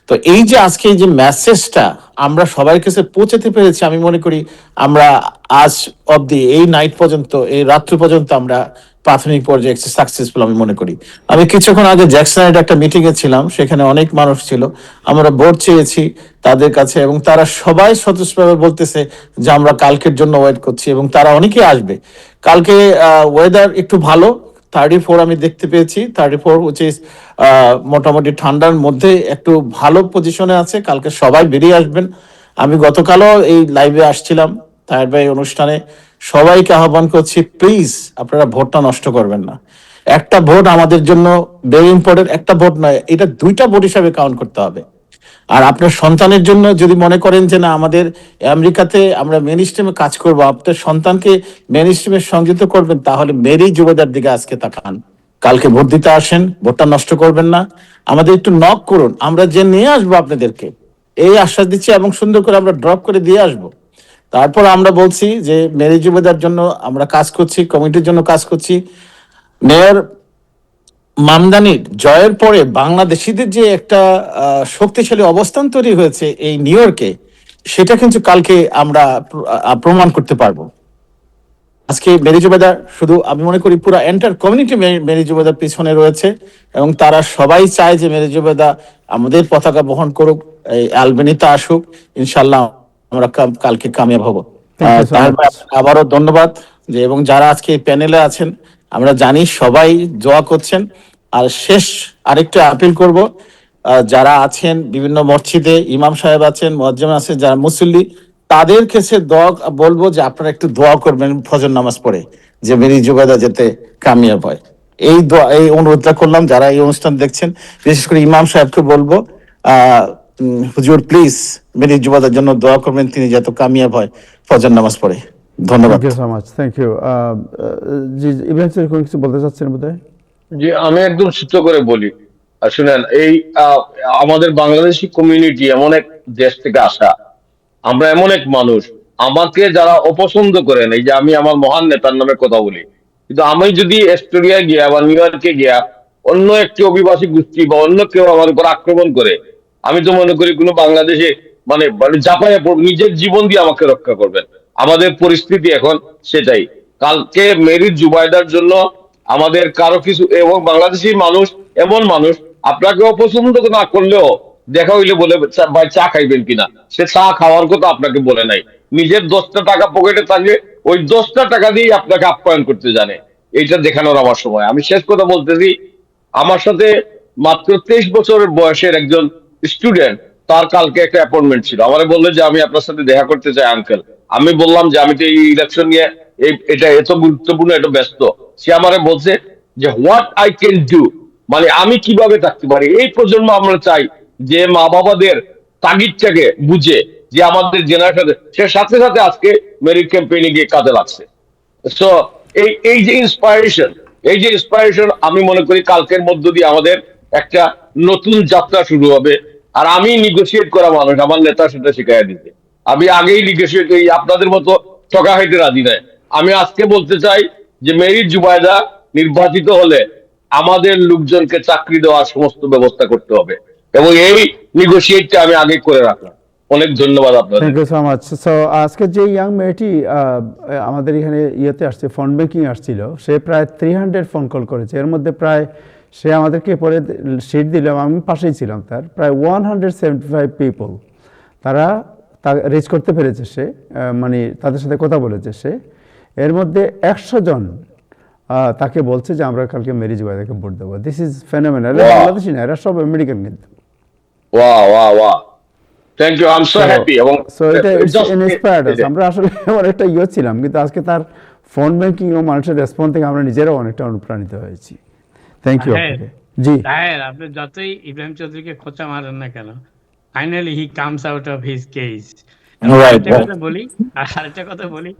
তো এই যে আজকে এই যে মেসেজটা আমরা সবার কাছে পৌঁছাতে পেরেছি, আমি মনে করি আমরা আজ অব্দি এই নাইট পর্যন্ত, এই রাত্র পর্যন্ত আমরা প্রাথমিক পর্যায়ে সাকসেসফুল আমি মনে করি। আমি কিছুক্ষণ আগে জ্যাকসনের একটা মিটিং এ ছিলাম, সেখানে অনেক মানুষ ছিল, আমরা ভোট চেয়েছি তাদের কাছে এবং তারা সবাই স্বতঃস্ফূর্তভাবে বলতেছে যে আমরা কালকের জন্য ওয়েট করছি এবং তারা অনেকেই আসবে। কালকে ওয়েদার একটু ভালো, 34 আমি দেখতে পেয়েছি, 34 উইচ ইজ মোটামুটি ঠান্ডার মধ্যে একটু ভালো পজিশনে আছে। কালকে সবাই বেরিয়ে আসবেন। আমি গতকালও এই লাইভে আসছিলাম তাহের ভাই অনুষ্ঠানে, সবাইকে আহ্বান করছি প্লিজ আপনারা ভোটটা নষ্ট করবেন না। একটা ভোট আমাদের জন্য ভেরি ইম্পর্টেন্ট, একটা ভোট নয়, এটা 2টা ভোট হিসাবে কাউন্ট করতে হবে। আর আপনার সন্তানের জন্য যদি মনে করেন যে না আমাদের আমেরিকাতে আমরা মেন স্ট্রিমে কাজ করবো, আপনার সন্তানকে মেন স্ট্রিমে সংযুক্ত করবেন, তাহলে মেরি যুবদার দিকে আজকে তাকান, কালকে ভোট দিতে আসেন, ভোটটা নষ্ট করবেন না। আমাদের একটু নক করুন, আমরা যে নিয়ে আসবো আপনাদেরকে, এই আশ্বাস দিচ্ছি, এবং সুন্দর করে আমরা ড্রপ করে দিয়ে আসবো। তারপর আমরা বলছি যে মেরি যুবদার জন্য আমরা কাজ করছি, কমিটির জন্য কাজ করছি। মেয়র মামদানির জয়ের পরে বাংলাদেশিদের যে একটা শক্তিশালী অবস্থান তৈরি হয়েছে এই নিউ ইয়র্কে, সেটা কিন্তু কালকে আমরা প্রমাণ করতে পারবো। আজকে মেরি জুবেদার শুধু আমি মনে করি পুরো এন্টার কমিউনিটি মেরি জুবেদার পিছনে রয়েছে এবং তারা সবাই চায় যে মেরি জুবেদা আমাদের পতাকা বহন করুক, এই আলবেনিতে আসুক, ইনশাল্লাহ আমরা কালকে কামিয়াব হব। আবারও ধন্যবাদ যে, এবং যারা আজকে প্যানেলে আছেন আমরা জানি সবাই দোয়া করছেন। আর শেষ আরেকটা আপিল করব, যারা আছেন বিভিন্ন মসজিদে, ইমাম সাহেব আছেন, মুয়াজ্জিম আছেন, যারা মুসল্লি, তাদের কাছে দোয়া বলবো যে আপনারা একটু দোয়া করবেন ফজর নামাজ পড়ে, যে মেরি জুবেদা যাতে কামিয়াব হয়। এই দোয়া, এই অনুরোধটা করলাম। যারা এই অনুষ্ঠান দেখছেন, বিশেষ করে ইমাম সাহেবকে বলবো হুজুর প্লিজ মেরি জুবেদার জন্য দোয়া করবেন, তিনি যাতে কামিয়াব হয় ফজর নামাজ পড়ে। ধন্যবাদ। Thank you so much, thank you. জি ইব্রাহিম স্যার কোন কিছু বলতে চাচ্ছেন বোধহয়? যে আমি একদম সূত্র করে বলি, শুনেন, এই আমাদের বাংলাদেশি কমিউনিটি এমন এক দেশ থেকে আসা, আমরা এমন এক মানুষ, আমাকে যারা অপছন্দ করেন, এই যে আমি আমার মহান নেতার নামে কথা বলি, কিন্তু আমি যদি অস্ট্রেলিয়া গিয়া বা নিউ ইয়র্কে গিয়া অন্য একটি অভিবাসী গোষ্ঠী বা অন্য কেউ আমার উপর আক্রমণ করে, আমি তো মনে করি কোনো বাংলাদেশে মানে মানে জাপানে নিজের জীবন দিয়ে আমাকে রক্ষা করবেন। আমাদের পরিস্থিতি এখন সেটাই। কালকে মেরি জুবাইদার জন্য আমাদের কারো কিছু, এবং বাংলাদেশি মানুষ এমন মানুষ, আপনাকে অপছন্দ না করলেও দেখা হইলে বলে ভাই চা খাইবেন কিনা, সে চা খাওয়ার কথা আপনাকে বলে নাই। নিজের 10টা টাকা পকেটে থাকলে ওই 10টা টাকা দিয়ে আপনাকে আপ্যায়ন করতে জানে। এইটা দেখানোর আমার সময়। আমি শেষ কথা বলতেছি, আমার সাথে মাত্র 23 বছরের বয়সের একজন স্টুডেন্ট, তার কালকে একটা অ্যাপয়েন্টমেন্ট ছিল, আমারে বললো যে আমি আপনার সাথে দেখা করতে চাই আঙ্কেল। আমি বললাম যে আমি তো এই ইলেকশন নিয়ে এটা এত গুরুত্বপূর্ণ, এত ব্যস্ত। সে আমারে বলছে যে হোয়াট আই ক্যান ডু, মানে আমি কিভাবে থাকতে পারি। এই প্রজন্ম আমরা চাই যে মা বাবাদের তাগিদটাকে বুঝে যে আমাদের জেনারেশন, সে সাথে সাথে আজকে মেরিট ক্যাম্পেইনে গিয়ে কাজে লাগছে। সো এই যে ইন্সপায়ারেশন, এই যে ইন্সপায়ারেশন, আমি মনে করি কালকের মধ্য দিয়ে আমাদের একটা নতুন যাত্রা শুরু হবে। আর আমি নিগোসিয়েট করা মানুষ, আমার নেতা সেটা শিখাইয়া দিতে। আমি আগেই নিগোসিয়েট, আপনাদের মতো ঠকা হইতে রাজি নাই। আমি আজকে বলতে চাই যে মেরি জুবাইদা নির্বাচিত হলে আমাদের লোকজনকে চাকরি দেওয়ার সমস্ত ব্যবস্থা করতে হবে, এবং এই নিগোসিয়েটটা আমি আগে করে রাখলাম। অনেক ধন্যবাদ আপনাদের। Thank you so much. So আজকে যে ইয়াং মেয়েটি আমাদের এখানে ইয়েতে আসছে, ফোন ব্যাংকিং আসছিল, সে প্রায় 300 ফোন কল করেছে। এর মধ্যে প্রায় সে আমাদেরকে পরে সিট দিলাম, আমি পাশেই ছিলাম, তার প্রায় 175 পিপল তারা রিচ করতে পেরেছে সে, মানে তাদের সাথে কথা বলেছে সে। এর মধ্যে 100 জন তাকে বলছে যে আমরা কালকে মেরি জুবাইদাকে ভোট দেবো। This is phenomenal. বাংলাদেশি না, এরা সব আমেরিকান কিন্তু। Thank you, I am so happy. এবং সো এটা ইন্সপায়ার্ড আস। আমরা আসলে অনেকটা ছিলাম, কিন্তু আজকে তার ফোন ব্যাংকিং ও মানুষের রেসপন্স থেকে আমরা নিজেরাও অনেকটা অনুপ্রাণিত হয়েছি। থ্যাংক ইউ আপনাকে। জি তাহের, আপনি যতই ইব্রাহিম চৌধুরীকে খোঁচা মারেন না কেন, finally he comes out of his case. আরেকটা কথা বলি,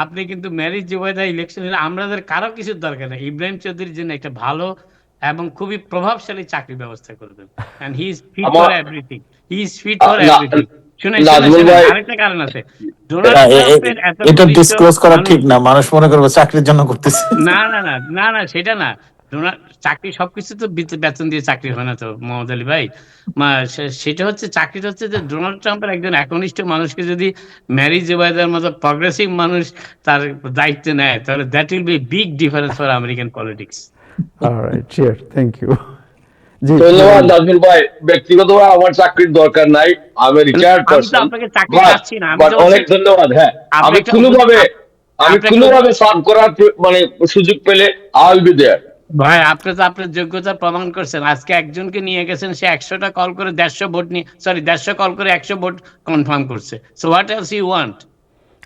আপনি কিন্তু মেরি জুবাইদা ইলেকশন হলে আমাদের কারো কিছুর দরকার নেই, ইব্রাহিম চৌধুরীর জন্য একটা ভালো এবং খুবই প্রভাবশালী চাকরি ব্যবস্থা করবেন। And he is fit for everything, he is fit for everything. শুনেন, আরেকটা কারণ আছে, এটা ডিসক্লোজ করা ঠিক না, মানুষ মনে করবে চাকরির জন্য করতেছে। না না না না না, সেটা না। চাকরি সবকিছু তো বেতন দিয়ে চাকরি হয় না তো মোহাম্মদ আলী ভাই। সেটা হচ্ছে চাকরিটা হচ্ছে যে ডোনাল্ড ট্রাম্পের একজন একনিষ্ঠ মানুষকে যদি ম্যারি জুবাইদার মতো প্রগ্রেসিভ মানুষ তার দায়িত্ব নেয়, তাহলে that will be big difference for American politics. Alright, sure, thank you. জি, ধন্যবাদ নাজমুল ভাই, ব্যক্তিগতভাবে আমার চাকরির দরকার নাই, আমি রিটায়ার্ড আমি তো পারসন, আপনাকে চাকরি চাচ্ছি না, আমি তো অনেক ধন্যবাদ। হ্যাঁ, আপনি আমি একটা কোনোভাবে সার্ভ করার মানে সুযোগ পেলে আই উইল বি দেয়ার। ভাই আপনি তো আপনার যোগ্যতা প্রমাণ করছেন। আজকে একজনকে নিয়ে গেছেন, সে 100টা কল করে 150 ভোট নিয়ে, সরি 150 কল করে 100 ভোট কনফার্ম করছে। So what else you want?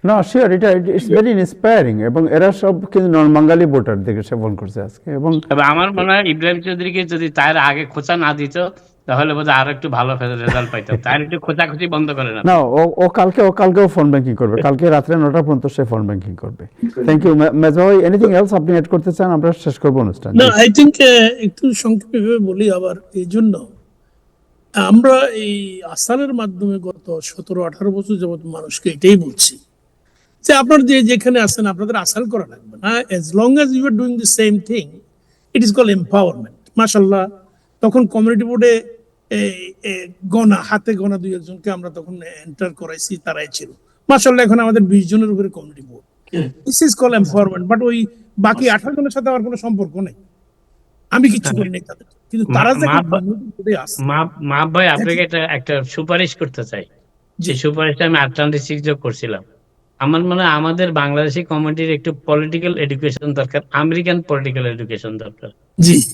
না, শিওর, ইটস ভেরি ইন্সপায়ারিং, এবং এরা সব কিন্তু নন বাঙালি ভোটার দেখে সে ফোন করছে আজকে। এবং তবে আমার মনে হয় ইব্রাহিম চৌধুরীকে যদি তার আগে খোঁচা না দিত, তাহলে বোধহয় আরো একটু ভালো রেজাল্ট পাইতাম। তার একটু খোঁচাখুচি বন্ধ করে না। না, ও কালকেও ফোন ব্যাংকিং করবে, কালকে রাত্রে 9টা পর্যন্ত সে ফোন ব্যাংকিং করবে। থ্যাংক ইউ মেজবা ভাই। এনিথিং এলস আপনি এড করতে চান? আমরা শেষ করবো অনুষ্ঠান। না, আই থিঙ্ক একটু সংক্ষেপে বলি আবার। এই জন্য আমরা এই আসানের মাধ্যমে গত 17-18 বছর যাবত মানুষকে এটাই বলছি যে আপনার যেখানে আছেন আপনাদের আসাল করা লাগবে না, as long as you are doing the same thing, it is call empowerment. মাশাল্লাহ, তখন কমিউনিটি বোর্ডে হাতে গোনা 2-1 জনকে আমরা তখন এন্টার করাইছি, তারাই ছিল। মাশাল্লাহ, এখন আমাদের 20 জনের উপরে community board. This is call empowerment. But ওই বাকি 18 জনের সাথে আমার কোনো সম্পর্ক নেই, আমি কিছু করি নাই তাদের, কিন্তু তারা যে মা ভাই আপনাকে একটা সুপারিশ করতে চাই। যে সুপারিশটা আমি আটলান্টিক যোগ করছিলাম। আমার মনে হয় আমাদের বাংলাদেশি কমিউনিটির একটু পলিটিক্যাল এডুকেশন দরকার, আমেরিকান পলিটিক্যাল এডুকেশন দরকার।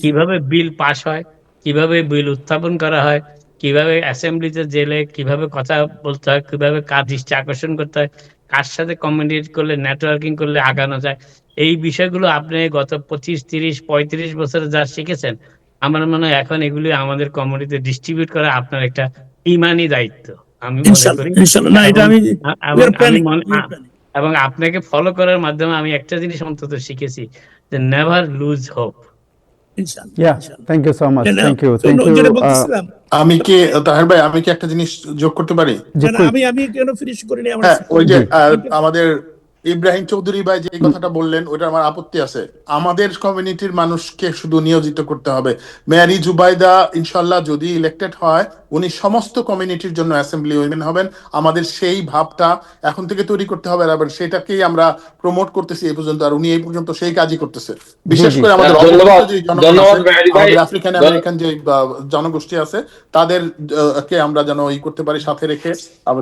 কিভাবে বিল পাস হয়, কিভাবে বিল উত্থাপন করা হয়, কিভাবে অ্যাসেম্বলিতে জেলে কিভাবে কথা বলতে হয়, কিভাবে কার দৃষ্টি আকর্ষণ করতে হয়, কার সাথে কমিউনিকেট করলে, নেটওয়ার্কিং করলে আগানো যায়, এই বিষয়গুলো আপনি গত 25, 30, 35 বছরে যা শিখেছেন, আমার মনে হয় এখন এগুলি আমাদের কমিউনিটিতে ডিস্ট্রিবিউট করা আপনার একটা ইমানি দায়িত্ব আমি মনে করি। এবং আপনাকে ফলো করার মাধ্যমে আমি একটা জিনিস অন্তত শিখেছি, যে never lose hope. Thank you so much, thank you. আমি কি তাহের ভাই, আমি কি একটা জিনিস যোগ করতে পারি? আমি কেন ফিনিশ করিনি? ওই যে আমাদের ইব্রাহিম চৌধুরী ভাই যে কথাটা বললেন, ওটা আমার আপত্তি আছে। আমাদের কমিউনিটির মানুষকে শুধু নিয়োজিত করতে হবে। ম্যারি জুবাইদা ইনশাল্লাহ যদি ইলেক্টেড হয়, উনি সমস্ত কমিউনিটির জন্য অ্যাসেম্বলি উইমেন হবেন। আমাদের সেই ভাবটা এখন থেকে তৈরি করতে হবে, আর সেটাকেই আমরা প্রমোট করতেছি এই পর্যন্ত, আর উনি এই পর্যন্ত সেই কাজই করতেছে। বিশেষ করে আমাদের আফ্রিকান আমেরিকান যে জনগোষ্ঠী আছে, তাদের কে আমরা যেন ই করতে পারি, সাথে রেখে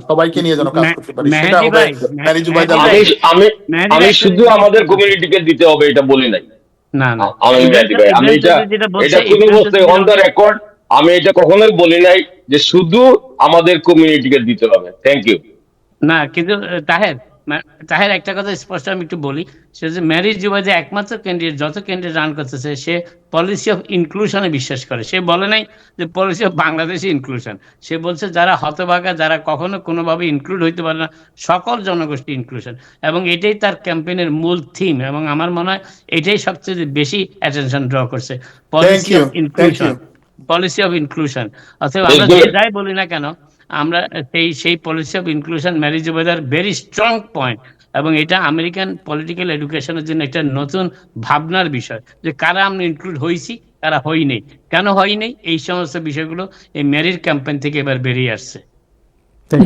সবাইকে নিয়ে যেন কাজ করতে পারি। সেটা হবে ম্যারি জুবাইদা। আমি শুধু আমাদের কমিউনিটিকে দিতে হবে এটা বলি নাই। না না, আমি এটা কোনো বলতে অন দ্য রেকর্ড, আমি এটা কখনোই বলি নাই যে শুধু আমাদের কমিউনিটিকে দিতে হবে। Thank you. না, কিন্তু তাহের একটা কথা স্পষ্ট আমি একটু বলি, সে যে ম্যারি জুবাইদা একমাত্র ক্যান্ডিডেট, যত ক্যান্ডিডেট রান করতেছে, সে পলিসি অফ ইনক্লুশনে বিশ্বাস করে। সে বলে নাই যে পলিসি অফ বাংলাদেশি ইনক্লুশন। সে বলছে যারা হতভাগা, যারা কখনো কোনোভাবে ইনক্লুড হইতে পারে না, সকল জনগোষ্ঠী ইনক্লুশন। এবং এটাই তার ক্যাম্পেইনের মূল থিম, এবং আমার মনে হয় এটাই সবচেয়ে বেশি অ্যাটেনশন ড্র করছে, policy of inclusion. Policy of inclusion. অথবা আমরা যাই বলি না কেন, আমরা সেই পলিসি অফ ইনক্লুশন ম্যারি জুবাইদার ভেরি স্ট্রং পয়েন্ট। এবং এটা আমেরিকান পলিটিক্যাল এডুকেশনের জন্য একটা নতুন ভাবনার বিষয়, যে কারা আমরা ইনক্লুড হয়েছি, কারা হই নেই, কেন হয় নেই, এই সমস্ত বিষয়গুলো এই ম্যারির ক্যাম্পেইন থেকে এবার বেরিয়ে আসছে।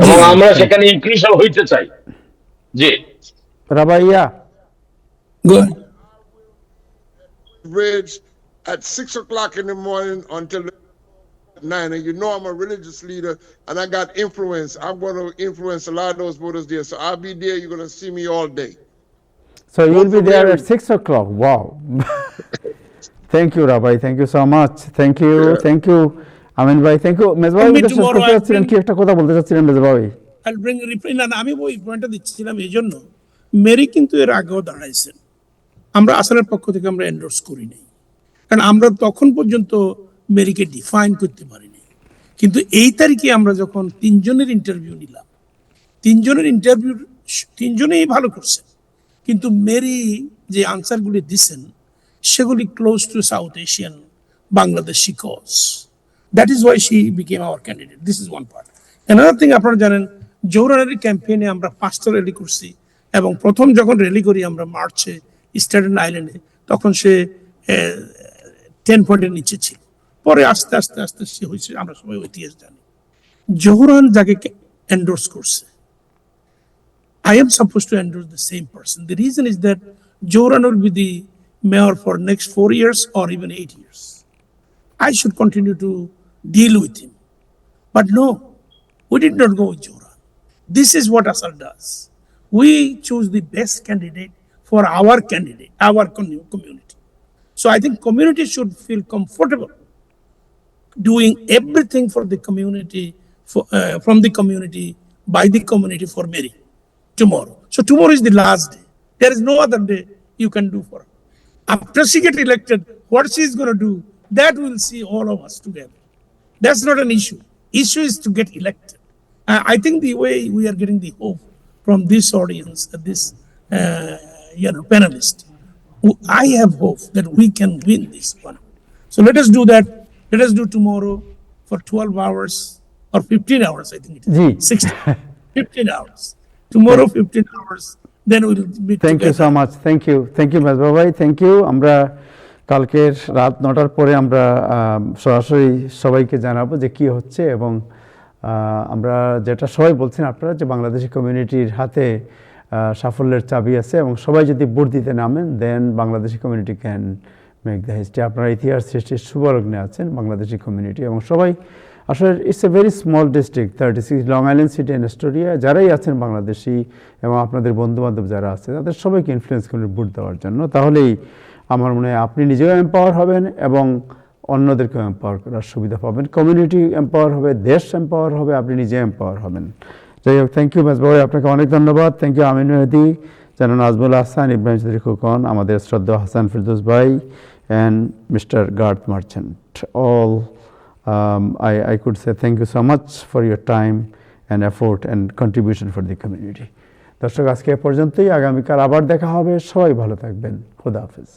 এবং আমরা সেখানে ইনক্লুশন হইতে চাই। জি রাবাইয়া, bridge at 6 o'clock in the morning until 9, and you know I'm a religious leader and I got influence. I'm going to influence a lot of those voters there, so I'll be there. You're going to see me all day. So you'll be there at 6 o'clock. Wow. Thank you, Rabai. Thank you so much. Thank you. Thank you, Amin bhai. Thank you. Mezbah bhai, কি একটা কথা বলতে চাচ্ছিলেন মেজবা ভাই? I'll bring reply. না, আমি ওই পয়েন্টটা দিচ্ছিলাম এই জন্য, মেরি কিন্তু এর আগেও দাঁড়াইছেন। আমরা আসলের পক্ষ থেকে আমরা এন্ডোর্স করি নাই, কারণ আমরা তখন পর্যন্ত মেরিকে ডিফাইন করতে পারিনি। কিন্তু এই তারিখে আমরা যখন 3 জনের ইন্টারভিউ নিলাম, 3 জনের ইন্টারভিউ 3 জনেই ভালো করছেন, কিন্তু মেরি যে আনসারগুলি দিচ্ছেন সেগুলি close to South Asian Bangladeshi cause. That is why she became our candidate. This is one part. Another thing, আপনারা জানেন জৌরানের ক্যাম্পেইনে আমরা 5টা র্যালি করছি, এবং প্রথম যখন র্যালি করি আমরা মার্চে স্ট্যাটেন আইল্যান্ডে, তখন সে 10 পয়েন্টের নিচে ছিল, পরে আস্তে আস্তে আস্তে সে হয়েছে, আমরা সবাই ইতিহাস জানি। জোহরান যাকে এন্ডোর্স করছে, I am supposed to endorse the same person. The reason is that Joran will be the mayor for next 4 years or even 8 years. I should continue to deal with him. But no, we did not go with Joran. This is what Asal does. We choose the best candidate for our candidate, our community. So I think community should feel comfortable doing everything for the community, from the community, by the community for Mary tomorrow. So tomorrow is the last day. There is no other day you can do for her. After she gets elected, what she is going to do, that we'll see all of us together. That's not an issue. Issue is to get elected. I think the way we are getting the hope from this audience, this panelist, I have hope that we can win this one. So let us do that. Let us do tomorrow for 12 hours or 15 hours, I think it is. জি 16, 15 hours. Tomorrow 15 hours, then we'll be thank you so much, thank you Mezba ভাই, thank you. আমরা কালকের রাত 9টার পরে আমরা সরাসরি সবাইকে জানাবো যে কি হচ্ছে, এবং আমরা যেটা সবাই বলছেন আপনারা, যে বাংলাদেশি কমিউনিটির হাতে সাফল্যের চাবি আছে, এবং সবাই যদি ভোট দিতে নামেন, then Bangladeshi community can make the history. আপনারা ইতিহাস সৃষ্টির শুভলগ্নে আছেন বাংলাদেশি কমিউনিটি, এবং সবাই আসলে it's a very small district 36 long island city and Astoria. যারাই আছেন বাংলাদেশি এবং আপনাদের বন্ধুবান্ধব যারা আছে, তাদের সবাইকে ইনফ্লুয়েন্স করে ভোট দেওয়ার জন্য। তাহলেই আমার মনে হয় আপনি নিজেও এম্পাওয়ার হবেন এবং অন্যদেরকেও এম্পাওয়ার করার সুবিধা পাবেন। কমিউনিটি এম্পাওয়ার হবে, দেশ এম্পাওয়ার হবে, আপনি নিজে এম্পাওয়ার হবেন। যাই হোক, থ্যাংক ইউ মেজবা ভাই, আপনাকে অনেক ধন্যবাদ। থ্যাংক ইউ আমিন মেহেদি, জানান আজমুল হাসান, ইব্রাহিম চৌধুরী খোকন, আমাদের শ্রদ্ধা হাসান ফিরদৌস ভাই, and Mr. Garth Merchant. All I could say thank you so much for your time and effort and contribution for the community. দর্শক, আজকে এ পর্যন্তই। আগামীকাল আবার দেখা হবে। সবাই ভালো থাকবেন। খোদা হাফেজ।